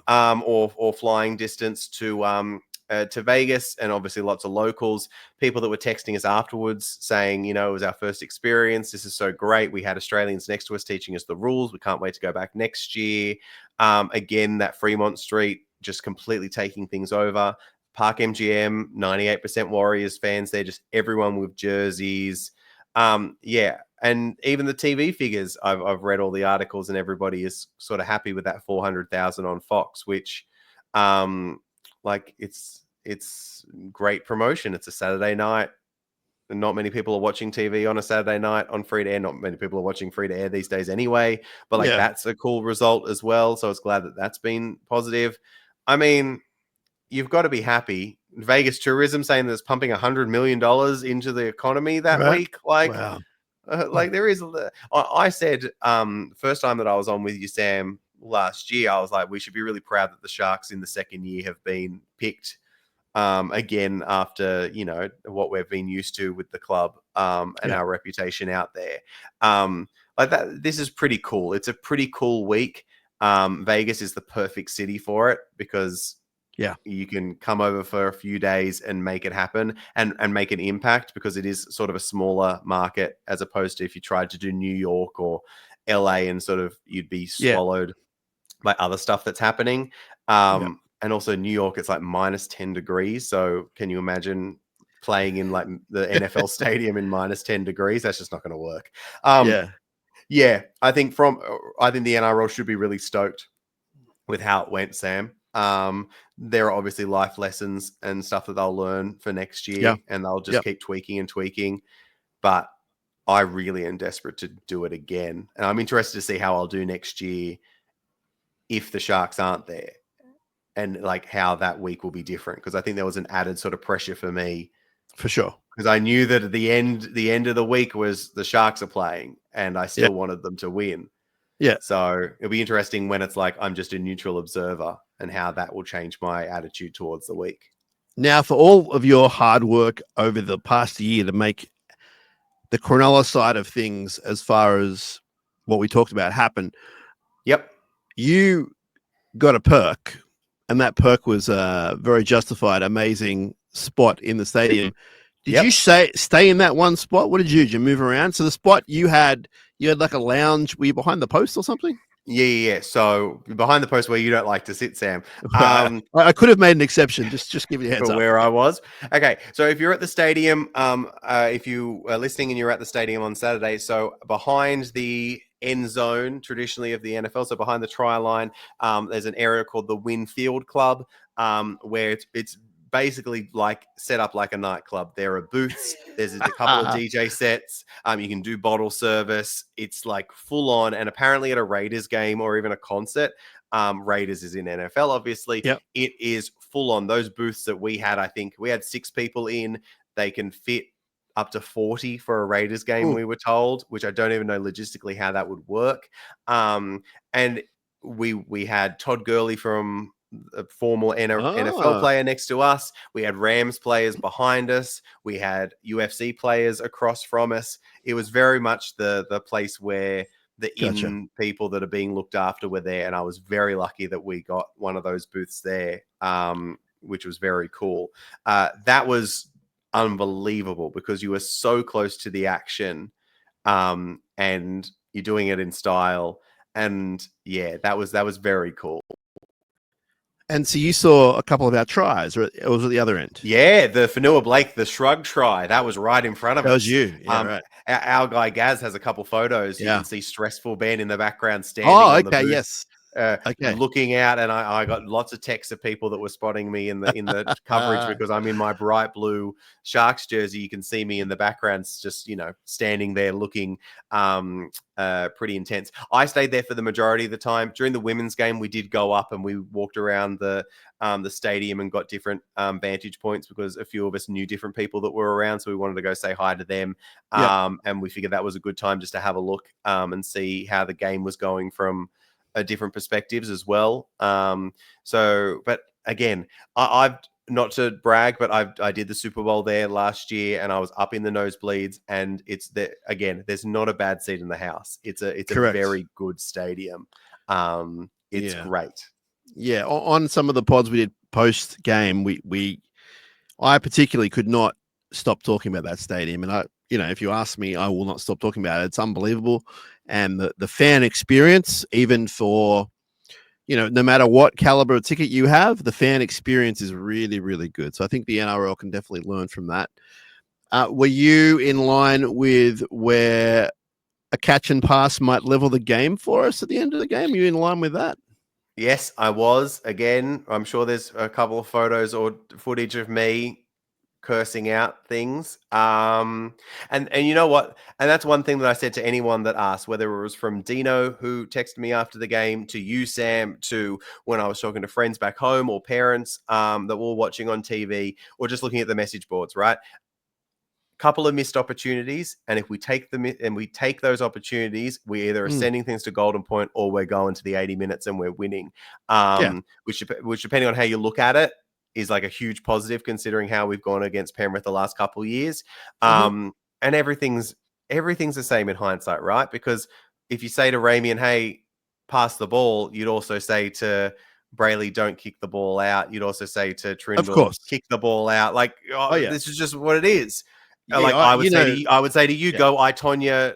S2: or flying distance to Vegas, and obviously lots of locals. People that were texting us afterwards saying, it was our first experience. This is so great. We had Australians next to us teaching us the rules. We can't wait to go back next year. Again, that Fremont Street just completely taking things over. Park MGM, 98% Warriors fans. They're just everyone with jerseys. And even the TV figures, I've read all the articles, and everybody is sort of happy with that 400,000 on Fox, which, it's great promotion. It's a Saturday night. And not many people are watching TV on a Saturday night on free to air. Not many people are watching free to air these days anyway. But that's a cool result as well. So I was glad that that's been positive. I mean, you've got to be happy. Vegas tourism saying that it's pumping $100 million into the economy that week. Like,
S1: wow.
S2: Like there is. I said first time that I was on with you, Sam, last year, I was like, we should be really proud that the Sharks in the second year have been picked again after what we've been used to with the club and our reputation out there. Like that, this is pretty cool. It's a pretty cool week. Vegas is the perfect city for it because you can come over for a few days and make it happen and make an impact, because it is sort of a smaller market as opposed to if you tried to do New York or LA and sort of you'd be swallowed by other stuff that's happening. And also New York, it's like minus 10 degrees. So can you imagine playing in like the NFL stadium in minus 10 degrees? That's just not going to work. Yeah, I think the NRL should be really stoked with how it went, Sam. There are obviously life lessons and stuff that they'll learn for next year, and they'll just keep tweaking and tweaking. But I really am desperate to do it again. And I'm interested to see how I'll do next year if the Sharks aren't there, and like how that week will be different. Because I think there was an added sort of pressure for me.
S1: For sure.
S2: Because I knew that at the end of the week was the Sharks are playing, and I still wanted them to win.
S1: Yeah.
S2: So it'll be interesting when it's like I'm just a neutral observer and how that will change my attitude towards the week.
S1: Now, for all of your hard work over the past year to make the Cronulla side of things, as far as what we talked about, happen.
S2: Yep.
S1: You got a perk, and that perk was a very justified, amazing spot in the stadium. Did you stay in that one spot? What did you do? Did you move around? So the spot you had like a lounge. Were you behind the post or something?
S2: Yeah. So behind the post where you don't like to sit, Sam.
S1: I could have made an exception. Just give you a heads up.
S2: Where I was. Okay. So if you're at the stadium, if you are listening and you're at the stadium on Saturday, so behind the end zone traditionally of the NFL, so behind the try line, there's an area called the Winfield Club, where it's basically like set up like a nightclub. There are booths. There's a couple of DJ sets. You can do bottle service. It's like full on. And apparently at a Raiders game or even a concert, Raiders is in NFL, obviously. It is full on. Those booths that we had, I think we had 6 people in. They can fit up to 40 for a Raiders game, we were told, which I don't even know logistically how that would work. And we had Todd Gurley from a former NFL player next to us. We had Rams players behind us. We had UFC players across from us. It was very much the place where the in people that are being looked after were there. And I was very lucky that we got one of those booths there, which was very cool. That was unbelievable because you were so close to the action, and you're doing it in style. And yeah, that was very cool.
S1: And so you saw a couple of our tries, or it was at the other end?
S2: Yeah, the Fanua Blake, the shrug try, that was right in front of us.
S1: That was you. Yeah, right.
S2: Our guy Gaz has a couple photos. You can see Stressful Ben in the background standing on the booth.
S1: Yes.
S2: Looking out, and I got lots of texts of people that were spotting me in the coverage because I'm in my bright blue Sharks jersey. You can see me in the background, just standing there looking pretty intense. I stayed there for the majority of the time. During the women's game, we did go up and we walked around the stadium and got different vantage points because a few of us knew different people that were around, so we wanted to go say hi to them. And we figured that was a good time just to have a look and see how the game was going from different perspectives as well. But again, I've not to brag, but I did the Super Bowl there last year, and I was up in the nosebleeds. And it's again, there's not a bad seat in the house. It's a very good stadium. It's great.
S1: Yeah, on some of the pods we did post game, I particularly could not stop talking about that stadium, and if you ask me, I will not stop talking about it. It's unbelievable. And the fan experience, even for, no matter what caliber of ticket you have, the fan experience is really, really good. So I think the NRL can definitely learn from that. Were you in line with where a catch and pass might level the game for us at the end of the game? Are you in line with that?
S2: Yes, I was. Again, I'm sure there's a couple of photos or footage of me cursing out things. And you know what? And that's one thing that I said to anyone that asked, whether it was from Dino, who texted me after the game, to you, Sam, to when I was talking to friends back home or parents that were watching on TV or just looking at the message boards, right? couple of missed opportunities, and if we take those opportunities, we either are sending things to golden point or we're going to the 80 minutes and we're winning. Which depending on how you look at it, is like a huge positive considering how we've gone against Penrith the last couple of years. And everything's the same in hindsight, right? Because if you say to Ramian, hey, pass the ball, you'd also say to Brayley, don't kick the ball out. You'd also say to Trindle, kick the ball out. Like, this is just what it is.
S1: Yeah,
S2: I would say to you, go Tonya,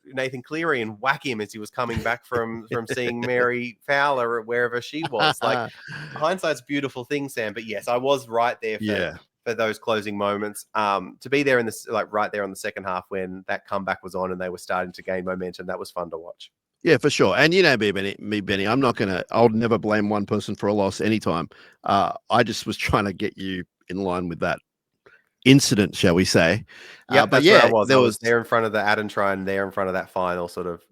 S2: Nathan Cleary and whack him as he was coming back from seeing Mary Fowler or wherever she was. Like, hindsight's a beautiful thing, Sam. But yes, I was right there for those closing moments. To be there right there on the second half when that comeback was on and they were starting to gain momentum, that was fun to watch.
S1: Yeah, for sure. And you know me, Benny, I'll never blame one person for a loss anytime. I just was trying to get you in line with that incident, shall we say.
S2: Yeah, but yeah, I was there in front of the Adam try and there in front of that final sort of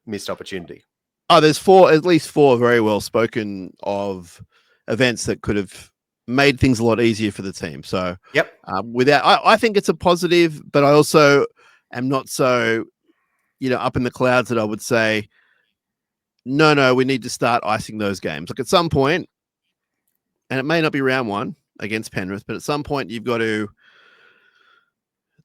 S2: missed opportunity.
S1: Oh, there's at least four very well spoken of events that could have made things a lot easier for the team. So I think it's a positive, but I also am not so up in the clouds that I would say, no, we need to start icing those games. Like at some point, and it may not be round one against Penrith, but at some point you've got to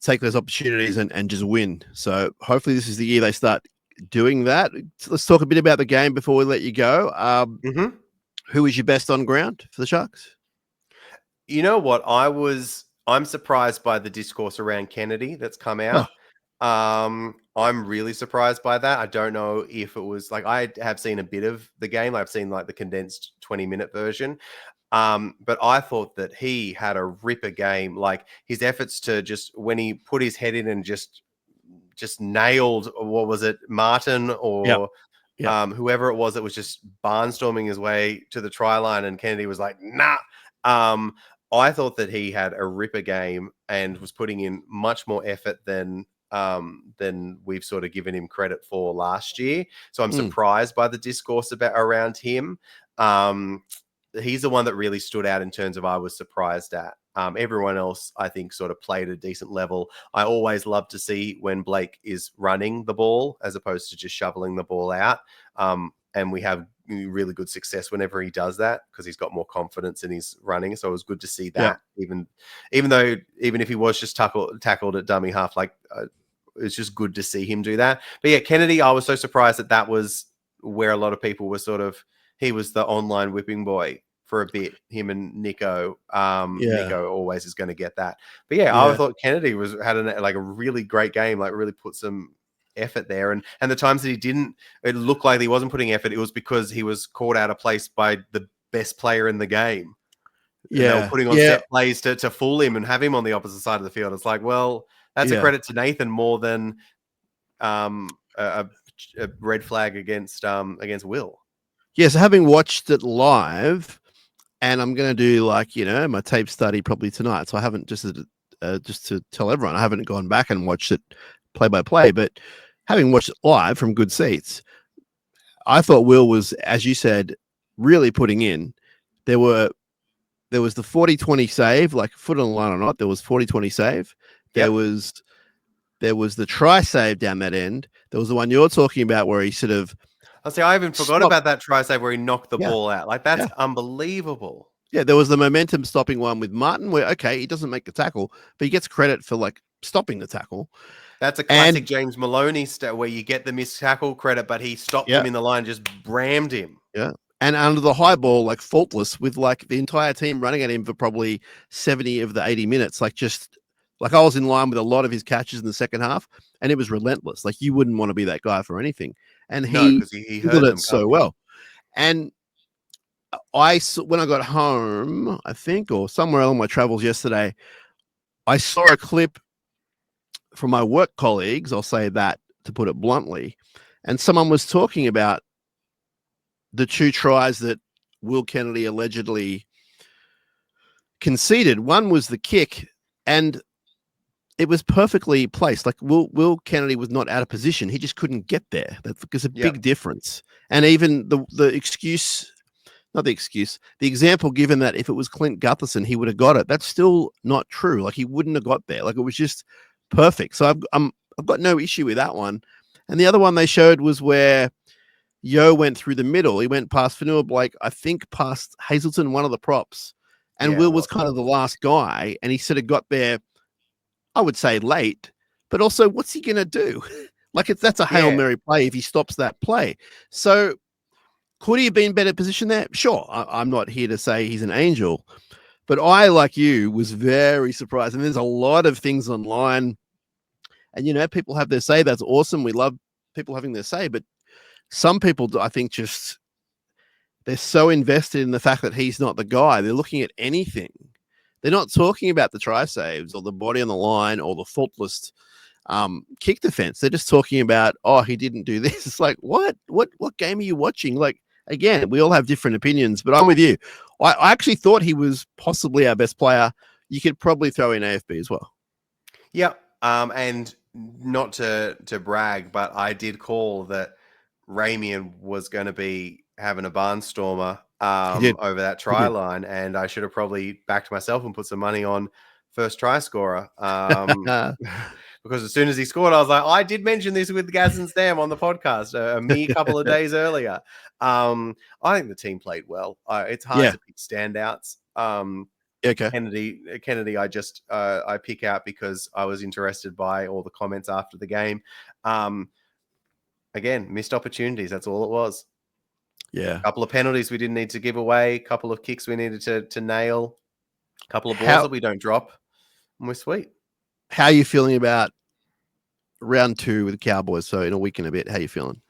S1: take those opportunities and just win. So hopefully this is the year they start doing that. Let's talk a bit about the game before we let you go. Who is your best on ground for the Sharks?
S2: You know what? I'm surprised by the discourse around Kennedy that's come out. I'm really surprised by that. I don't know if it was like, I have seen a bit of the game. I've seen like the condensed 20-minute version. But I thought that he had a ripper game. Like his efforts to just, when he put his head in and just nailed, what was it, Martin or whoever it was that was just barnstorming his way to the try line, and Kennedy was like, nah. I thought that he had a ripper game and was putting in much more effort than we've sort of given him credit for last year. So I'm surprised by the discourse around him. He's the one that really stood out in terms of I was surprised at. Everyone else, I think, sort of played at a decent level. I always love to see when Blake is running the ball as opposed to just shoveling the ball out. And we have really good success whenever he does that because he's got more confidence in his running. So it was good to see that, even if he was just tackled at dummy half, like it's just good to see him do that. But yeah, Kennedy, I was so surprised that was where a lot of people were he was the online whipping boy for a bit, him and Nico. Nico always is going to get that. But I thought Kennedy had a really great game, like really put some effort there. And the times that he didn't, it looked like he wasn't putting effort. It was because he was caught out of place by the best player in the game. Yeah. They were putting on set plays to fool him and have him on the opposite side of the field. It's like, well, that's a credit to Nathan more than a red flag against Will.
S1: Yeah, so having watched it live, and I'm going to do my tape study probably tonight. So I haven't just to tell everyone, I haven't gone back and watched it play by play, but having watched it live from good seats, I thought Will was, as you said, really putting in. There was the 40-20 save, like foot on the line or not. There was 40-20 save. There was the try save down that end. There was the one you're talking about where he sort of.
S2: I even forgot about that try save where he knocked the ball out. Like that's unbelievable.
S1: Yeah, there was the momentum stopping one with Martin where, he doesn't make the tackle, but he gets credit for stopping the tackle.
S2: That's a classic James Maloney where you get the missed tackle credit, but he stopped him in the line, just brammed him.
S1: Yeah. And under the high ball, faultless with the entire team running at him for probably 70 of the 80 minutes. I was in line with a lot of his catches in the second half and it was relentless. You wouldn't want to be that guy for anything. And he did it so well. And when I got home, I think, or somewhere on my travels yesterday, I saw a clip from my work colleagues, I'll say that to put it bluntly, and someone was talking about the two tries that Will Kennedy allegedly conceded. One was the kick, and it was perfectly placed. Will Kennedy was not out of position. He just couldn't get there. That's a big difference. And even the excuse not the excuse, the example given that if it was Clint Gutherson, he would have got it. That's still not true. Like he wouldn't have got there. Like it was just perfect. So I've got no issue with that one. And the other one they showed was where Yo went through the middle. He went past Fanua Blake, I think past Hazelton, one of the props. And
S2: Yeah,
S1: Will was kind of the last guy. And he sort of got there, I would say late, but also what's he going to do? Like that's a Hail Mary play if he stops that play. So could he have been better positioned there? Sure. I'm not here to say he's an angel, but I, like you, was very surprised. And there's a lot of things online. And, you know, people have their say. That's awesome. We love people having their say. But some people, I think, just they're so invested in the fact that he's not the guy. They're looking at anything. They're not talking about the try saves or the body on the line or the faultless kick defense. They're just talking about, oh, he didn't do this. It's like, what game are you watching? Like, again, we all have different opinions, but I'm with you. I actually thought he was possibly our best player. You could probably throw in AFB as well.
S2: Yeah. And not to brag, but I did call that Ramian was going to be having a barnstormer over that try line, and I should have probably backed myself and put some money on first try scorer. Because as soon as he scored, I was like, I did mention this with Gaz and Sam on the podcast a mere couple of days earlier. I think the team played well. It's hard to pick standouts.
S1: Okay.
S2: Kennedy, I pick out because I was interested by all the comments after the game. Again, missed opportunities. That's all it was.
S1: Yeah.
S2: A couple of penalties we didn't need to give away. A couple of kicks we needed to nail. A couple of balls that we don't drop. And we're sweet.
S1: How are you feeling about round 2 with the Cowboys? So in a week and a bit, how are you feeling?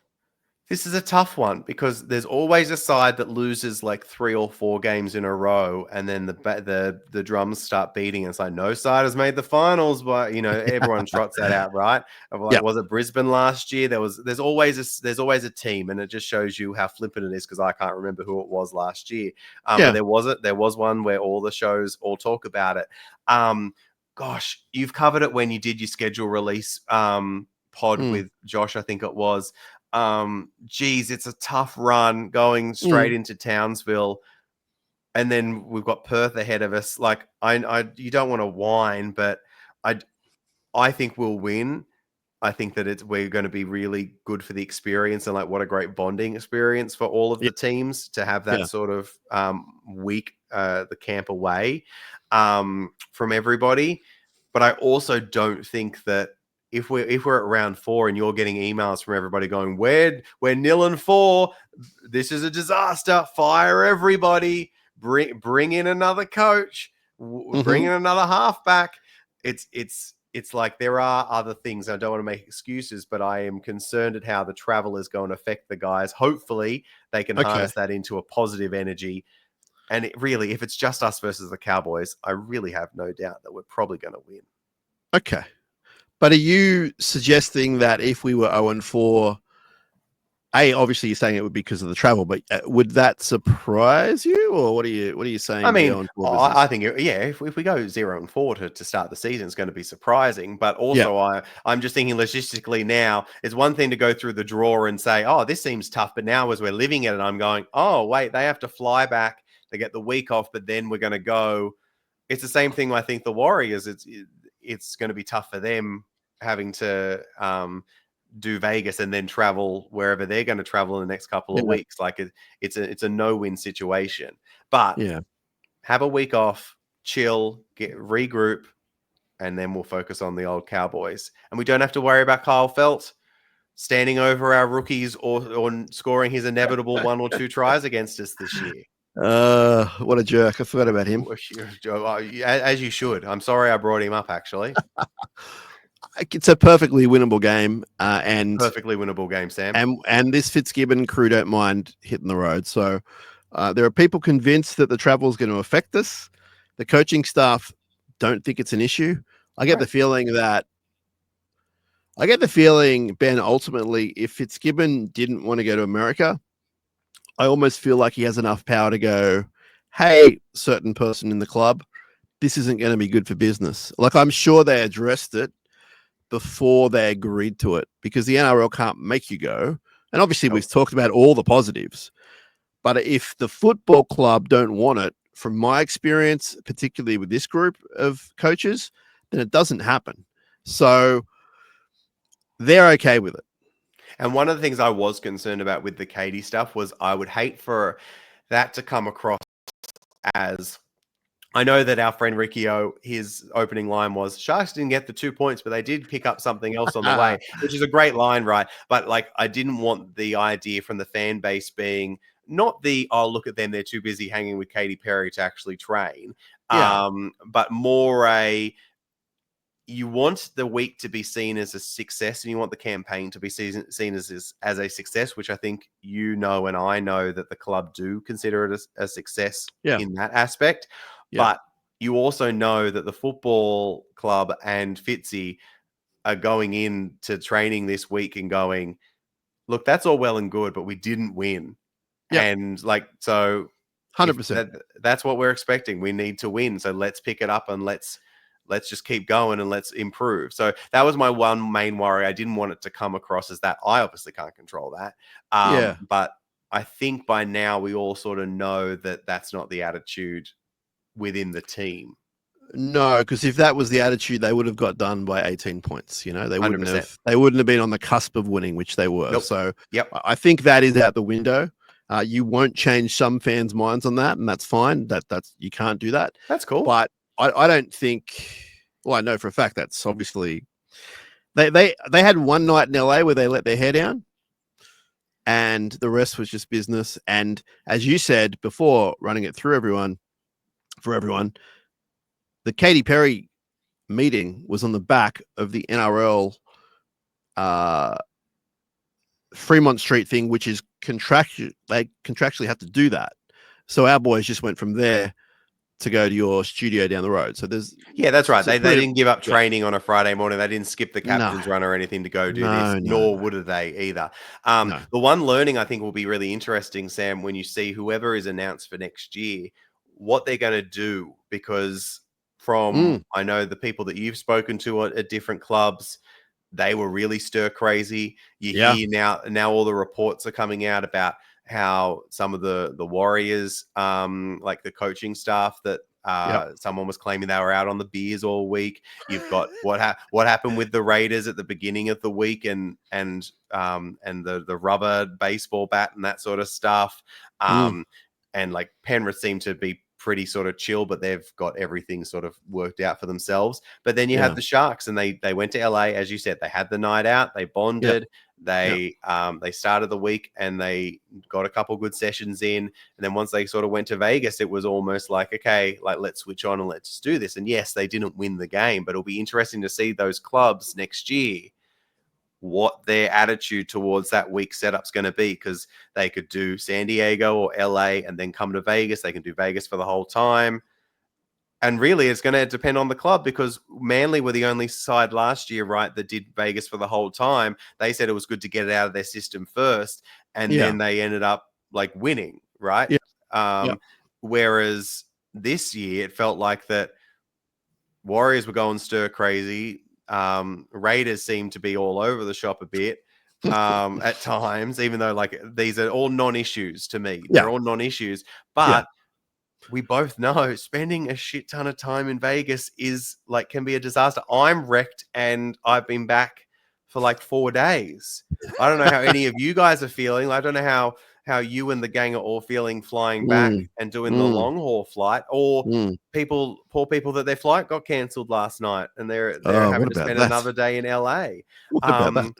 S2: This is a tough one because there's always a side that loses like 3 or 4 games in a row, and then the drums start beating. And it's like no side has made the finals, but you know everyone trots that out, right? Like, was it Brisbane last year? There's always a team, and it just shows you how flippant it is because I can't remember who it was last year. But there was one where all the shows all talk about it. Gosh, you've covered it when you did your schedule release pod with Josh, I think it was. Geez, it's a tough run going straight into Townsville, and then we've got Perth ahead of us. Like, you don't want to whine, but I think we'll win. I think that we're going to be really good for the experience, and like what a great bonding experience for all of the teams to have that sort of week, the camp away from everybody. But I also don't think that if we're at round 4 and you're getting emails from everybody going, we're 0-4, this is a disaster, fire everybody, bring in another coach, bring in another halfback. It's like there are other things. I don't want to make excuses, but I am concerned at how the travel is going to affect the guys. Hopefully they can harness that into a positive energy. And really, if it's just us versus the Cowboys, I really have no doubt that we're probably going to win.
S1: Okay. But are you suggesting that if we were 0-4, obviously you're saying it would be because of the travel, but would that surprise you, or what are you saying?
S2: I mean, I think if we go 0-4 to start the season, it's going to be surprising. But also, I'm just thinking logistically now. It's one thing to go through the draw and say, oh, this seems tough, but now as we're living it, I'm going, oh wait, they have to fly back. They get the week off, but then we're going to go. It's the same thing. I think the Warriors. It's going to be tough for them having to do Vegas and then travel wherever they're going to travel in the next couple of weeks. Like it's a no-win situation. But have a week off, chill, regroup, and then we'll focus on the old Cowboys. And we don't have to worry about Kyle Felt standing over our rookies or scoring his inevitable 1 or 2 tries against us this year.
S1: What a jerk. I forgot about him.
S2: As you should. I'm sorry I brought him up, actually.
S1: It's a perfectly winnable game. And
S2: perfectly winnable game, Sam.
S1: And this Fitzgibbon crew don't mind hitting the road. So there are people convinced that the travel is going to affect us. The coaching staff don't think it's an issue. I get the feeling, Ben, ultimately, if Fitzgibbon didn't want to go to America, I almost feel like he has enough power to go, hey, certain person in the club, this isn't going to be good for business. Like, I'm sure they addressed it before they agreed to it, because the NRL can't make you go. And obviously we've talked about all the positives, But if the football club don't want it, from my experience, particularly with this group of coaches, then it doesn't happen. So they're okay with it.
S2: And one of the things I was concerned about with the Katy stuff was I would hate for that to come across as, I know that our friend Ricky O, his opening line was, Sharks didn't get the 2 points, but they did pick up something else on the way, which is a great line, right? But like, I didn't want the idea from the fan base being not the, oh, look at them, they're too busy hanging with Katy Perry to actually train.
S1: Yeah.
S2: But more a, you want the week to be seen as a success, and you want the campaign to be seen as a success, which I think you know and I know that the club do consider it a success in that aspect.
S1: Yeah.
S2: But you also know that the football club and Fitzy are going into training this week and going, look, that's all well and good, but we didn't win.
S1: Yeah.
S2: And like, so
S1: 100%.
S2: That's what we're expecting. We need to win. So let's pick it up and let's just keep going and let's improve. So that was my one main worry. I didn't want it to come across as that. I obviously can't control that. But I think by now we all sort of know that that's not the attitude within the team.
S1: No, because if that was the attitude, they would have got done by 18 points. You know, they wouldn't
S2: 100%.
S1: have. They wouldn't have been on the cusp of winning, which they were.
S2: Nope.
S1: So,
S2: yep.
S1: I think that is out the window. You won't change some fans' minds on that, and that's fine. That's you can't do that.
S2: That's cool.
S1: But I don't think. Well, I know for a fact that's obviously they had one night in LA where they let their hair down, and the rest was just business. And as you said before, running it through for everyone, the Katy Perry meeting was on the back of the NRL Fremont Street thing, which is contractual. They contractually have to do that. So our boys just went from there to go to your studio down the road. So
S2: that's right. They didn't give up training on a Friday morning. They didn't skip the captain's run or anything to go do this, nor would they either. The one learning I think will be really interesting, Sam, when you see whoever is announced for next year, what they're going to do, because from I know the people that you've spoken to at different clubs, they were really stir crazy. You hear now all the reports are coming out about how some of the Warriors, like the coaching staff, that someone was claiming they were out on the beers all week. You've got what happened with the Raiders at the beginning of the week, and the rubber baseball bat and that sort of stuff. And like Penrith seemed to be pretty sort of chill, but they've got everything sort of worked out for themselves. But then you had the Sharks, and they went to LA, as you said. They had the night out, they bonded. They started the week and they got a couple good sessions in, and then once they sort of went to Vegas, it was almost like, okay, like let's switch on and let's just do this. And yes, they didn't win the game, but it'll be interesting to see those clubs next year, what their attitude towards that week setup's going to be, because they could do San Diego or LA and then come to Vegas. They can do Vegas for the whole time. And really, it's going to depend on the club, because Manly were the only side last year, right, that did Vegas for the whole time. They said it was good to get it out of their system first, and then they ended up like winning, right? Whereas this year, it felt like that Warriors were going stir crazy. Raiders seemed to be all over the shop a bit at times, even though like these are all non-issues to me. They're all non-issues, but we both know spending a shit ton of time in Vegas is like, can be a disaster. I'm wrecked and I've been back for like 4 days. I don't know how any of you guys are feeling. I don't know how you and the gang are all feeling flying back and doing the long haul flight, or poor people that their flight got cancelled last night and they're having to spend another day in LA.
S1: What about that?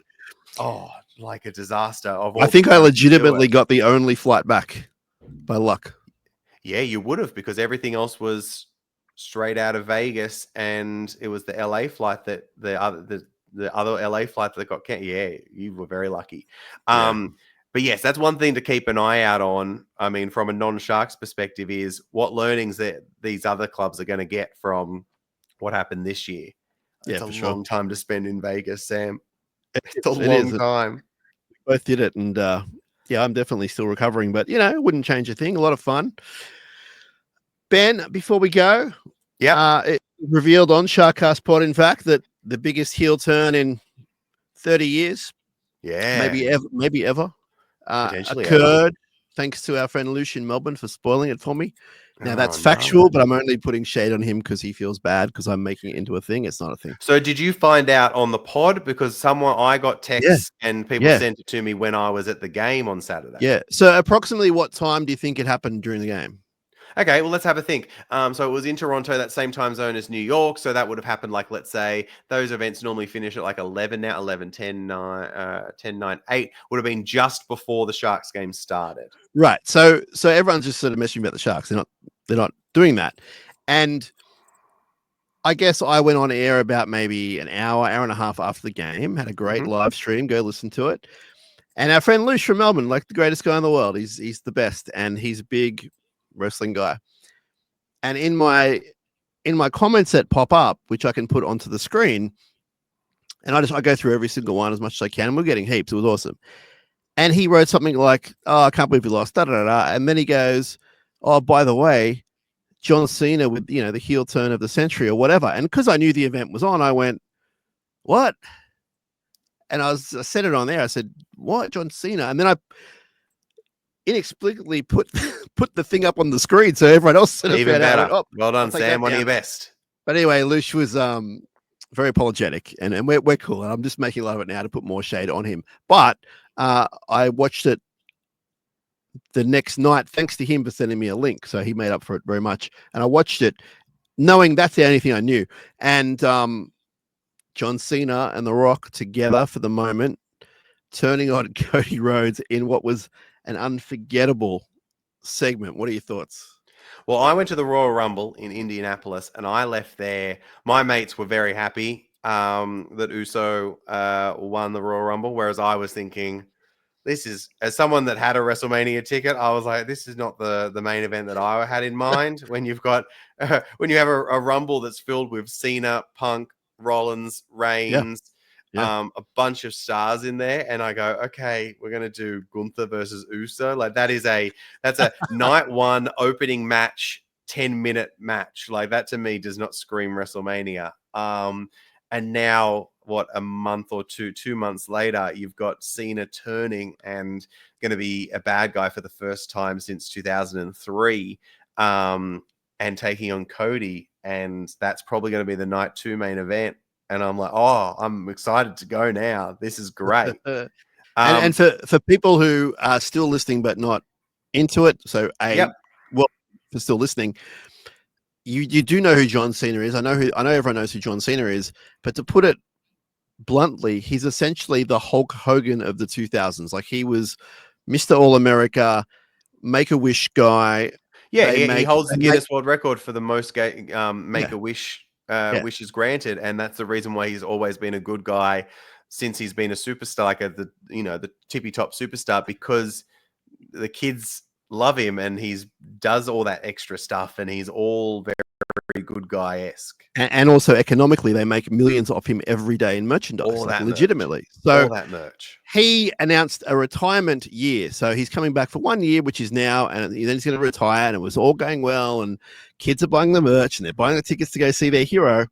S2: Oh, like a disaster.
S1: I think I legitimately got the only flight back by luck.
S2: Yeah, you would have, because everything else was straight out of Vegas, and it was the LA flight that the other LA flight that got canceled. Yeah, you were very lucky. But yes, that's one thing to keep an eye out on. I mean, from a non-Sharks perspective, is what learnings that these other clubs are going to get from what happened this year. It's a long time to spend in Vegas, Sam. It's a long time.
S1: We both did it, and I'm definitely still recovering, but it wouldn't change a thing. A lot of fun. Ben, before we go, it revealed on SharkCast Pod, in fact, that the biggest heel turn in 30 years, maybe ever, occurred Thanks to our friend Lucian Melbourne for spoiling it for me. Now, that's
S2: Oh,
S1: factual,
S2: no.
S1: but I'm only putting shade on him because he feels bad because I'm making it into a thing. It's not a thing.
S2: So did you find out on the pod? Because I got
S1: Yeah,
S2: texts and people
S1: yeah,
S2: sent it to me when I was at the game on Saturday.
S1: yeah. So, approximately what time do you think it happened during the game?
S2: Okay, well, let's have a think. So it was in Toronto, that same time zone as New York. So that would have happened, like, let's say those events normally finish at like 11 now, 11, 10, 9, 10, 9, 8 would have been just before the Sharks game started.
S1: Right. So everyone's just sort of messaging about the Sharks. They're not doing that. And I guess I went on air about maybe an hour and a half after the game, had a great
S2: Mhm.
S1: live stream. Go listen to it. And our friend Luce from Melbourne, like the greatest guy in the world, he's the best, and he's a big wrestling guy. And in my comments that pop up, which I can put onto the screen, and I go through every single one as much as I can. And we're getting heaps. It was awesome. And he wrote something like, "Oh, I can't believe we lost." Da, da, da, da. And then he goes, "Oh, by the way, John Cena with the heel turn of the century or whatever." And because I knew the event was on, I went, "What?" And I said it on there. I said, "What, John Cena?" And then I inexplicably put put the thing up on the screen so everyone else sort of
S2: Even
S1: found out. I
S2: better.
S1: went, "Oh,
S2: Well
S1: I'll
S2: done,
S1: take
S2: Sam.
S1: that
S2: One of
S1: down."
S2: your best.
S1: But anyway, Lush was very apologetic, and we're cool. And I'm just making a lot of it now to put more shade on him. But I watched it the next night, thanks to him for sending me a link. So he made up for it very much. And I watched it knowing that's the only thing I knew. And John Cena and The Rock together for the moment, turning on Cody Rhodes in what was an unforgettable segment. What are your thoughts?
S2: Well, I went to the Royal Rumble in Indianapolis and I left there. My mates were very happy that Uso won the Royal Rumble, whereas I was thinking, this is, as someone that had a WrestleMania ticket, I was like, this is not the main event that I had in mind. When you've got when you have a Rumble that's filled with Cena, Punk, Rollins,
S1: Yeah,
S2: Reigns,
S1: yeah.
S2: a bunch of stars in there, and I go, okay, we're gonna do Gunther versus Uso. Like that's a night one opening match, 10-minute match. Like that to me does not scream WrestleMania. And now, what, a month or 2 months later, you've got Cena turning and going to be a bad guy for the first time since 2003, and taking on Cody. And that's probably going to be the night 2 main event. And I'm like, oh, I'm excited to go now. This is great.
S1: and
S2: Um,
S1: for people who are still listening but not into it, so
S2: yep.
S1: well, for still listening, you do know who John Cena is. I know everyone knows who John Cena is, but to put it bluntly, he's essentially the Hulk Hogan of the 2000s. Like he was Mr. All America, Make a Wish guy.
S2: Yeah, he holds the
S1: They make
S2: Guinness World Record for the most
S1: yeah,
S2: Make-A-Wish
S1: yeah.
S2: wishes granted, and that's the reason why he's always been a good guy since he's been a superstar, like the tippy top superstar, because the kids love him and he's does all that extra stuff, and he's all very, very good guy-esque.
S1: And also economically, they make millions off him every day in merchandise,
S2: All
S1: like
S2: that merch,
S1: legitimately. So
S2: all that merch.
S1: he announced a retirement year. So he's coming back for 1 year, which is now, and then he's going to retire. And it was all going well, and kids are buying the merch and they're buying the tickets to go see their hero.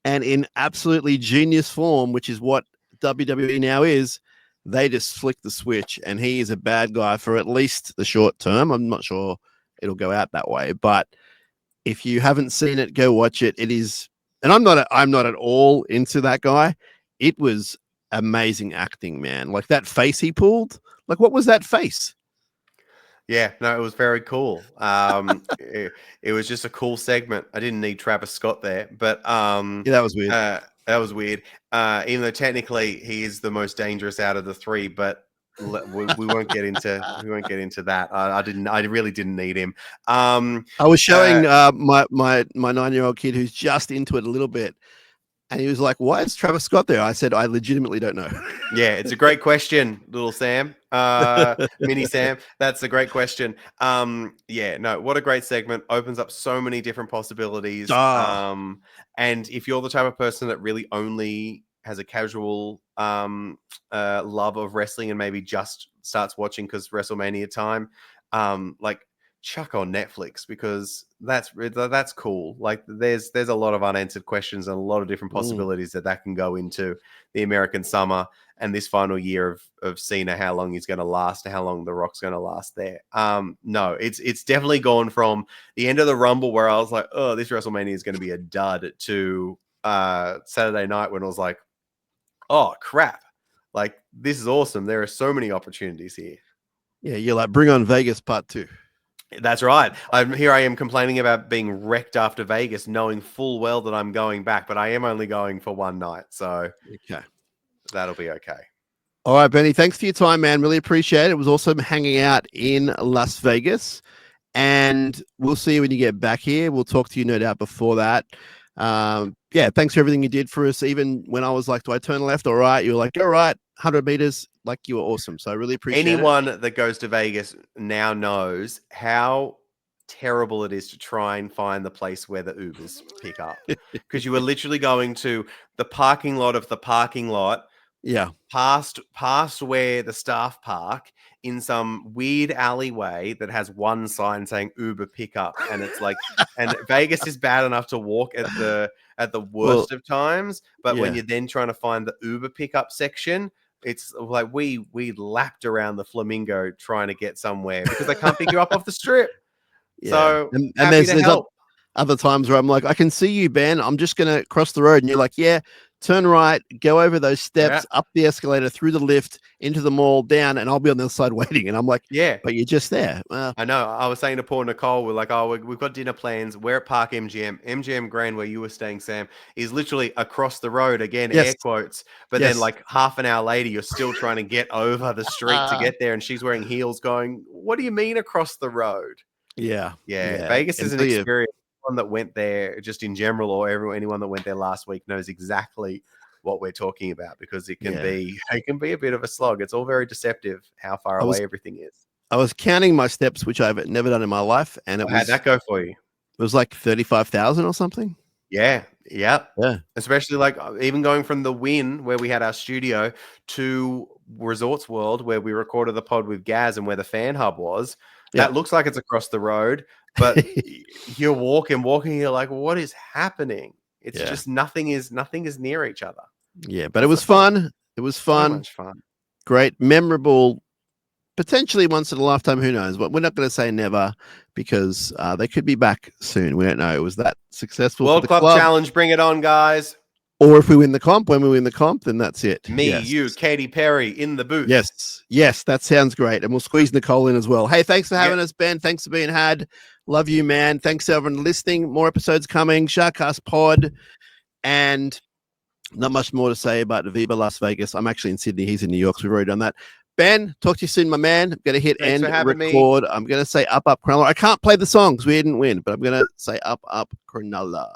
S1: And in absolutely genius form, which is what WWE now is, they just flick the switch, and he is a bad guy for at least the short term. I'm not sure it'll go out that way, but if you haven't seen it, go watch it. It is, and I'm not at all into that guy. It was amazing acting, man. Like that face he pulled. Like what was that face?
S2: Yeah, no, it was very cool. It was just a cool segment. I didn't need Travis Scott there, but
S1: Yeah, that was weird.
S2: that was weird. Even though technically he is the most dangerous out of the three, but we won't get into that. I really didn't need him.
S1: I was showing
S2: Uh,
S1: my 9-year-old kid who's just into it a little bit, and he was like, "Why is Travis Scott there?" I said, "I legitimately don't know."
S2: Yeah, it's a great question, little Sam. Mini Sam. That's a great question. Yeah, no, what a great segment. Opens up so many different possibilities.
S1: Ah,
S2: And if you're the type of person that really only has a casual love of wrestling and maybe just starts watching because WrestleMania time, like chuck on Netflix, because that's cool. Like there's a lot of unanswered questions and a lot of different possibilities that can go into the American summer and this final year of Cena, how long he's going to last and how long The Rock's going to last there. No, it's definitely gone from the end of the Rumble where I was like, oh, this WrestleMania is going to be a dud, to Saturday night when I was like, oh crap, like this is awesome. There are so many opportunities here.
S1: Yeah, you're like, bring on Vegas Part 2.
S2: That's right. Here I am complaining about being wrecked after Vegas, knowing full well that I'm going back, but I am only going for one night, so
S1: okay,
S2: that'll be okay.
S1: All right, Benny, thanks for your time, man. Really appreciate it. It was awesome hanging out in Las Vegas, and we'll see you when you get back here. We'll talk to you no doubt before that. Yeah, thanks for everything you did for us. Even when I was like, do I turn left or right? You were like, go right, 100 meters. Like, you were awesome. So I really appreciate
S2: Anyone that goes to Vegas now knows how terrible it is to try and find the place where the Ubers pick up, because you were literally going to the parking lot of the parking lot.
S1: Yeah.
S2: Past where the staff park, in some weird alleyway that has one sign saying Uber pickup, and it's like, and Vegas is bad enough to walk at the worst of times, but when you're then trying to find the Uber pickup section, it's like we lapped around the Flamingo trying to get somewhere because they can't pick you up off the strip.
S1: Yeah.
S2: So
S1: and there's other times where I'm like, I can see you, Ben. I'm just gonna cross the road, and you're like, yeah. Turn right, go over those steps, up the escalator, through the lift, into the mall, down, and I'll be on the other side waiting. And I'm like,
S2: yeah,
S1: but you're just there.
S2: I know. I was saying to poor Nicole, we're like, oh, we've got dinner plans. We're at Park MGM. MGM Grand, where you were staying, Sam, is literally across the road. Again, air quotes. But then like half an hour later, you're still trying to get over the street to get there. And she's wearing heels going, what do you mean across the road?
S1: Yeah.
S2: Vegas is an experience. Anyone that went there just in general, or anyone that went there last week, knows exactly what we're talking about, because it can be a bit of a slog. It's all very deceptive how far away everything is.
S1: I was counting my steps, which I've never done in my life, and
S2: how'd that go for you?
S1: It was like 35,000 or something.
S2: Yeah. Especially like even going from the Wynn, where we had our studio, to Resorts World, where we recorded the pod with Gaz and where the fan hub was. That looks like it's across the road, but you're walking, you're like, what is happening? It's just nothing is near each other.
S1: Yeah, but it was fun. It was fun.
S2: So much fun.
S1: Great, memorable, potentially once in a lifetime. Who knows? But we're not going to say never, because they could be back soon. We don't know. It was that successful.
S2: World Club Challenge, bring it on, guys.
S1: Or if we win the comp, when we win the comp, then that's it.
S2: You, Katy Perry in the booth.
S1: Yes, that sounds great. And we'll squeeze Nicole in as well. Hey, thanks for having us, Ben. Thanks for being had. Love you, man. Thanks to everyone listening. More episodes coming. SharkCast Pod. And not much more to say about Viva Las Vegas. I'm actually in Sydney. He's in New York, so we've already done that. Ben, talk to you soon, my man. I'm going to hit end record. I'm going to say up, Cronulla. I can't play the songs. We didn't win, but I'm going to say up, Cronulla.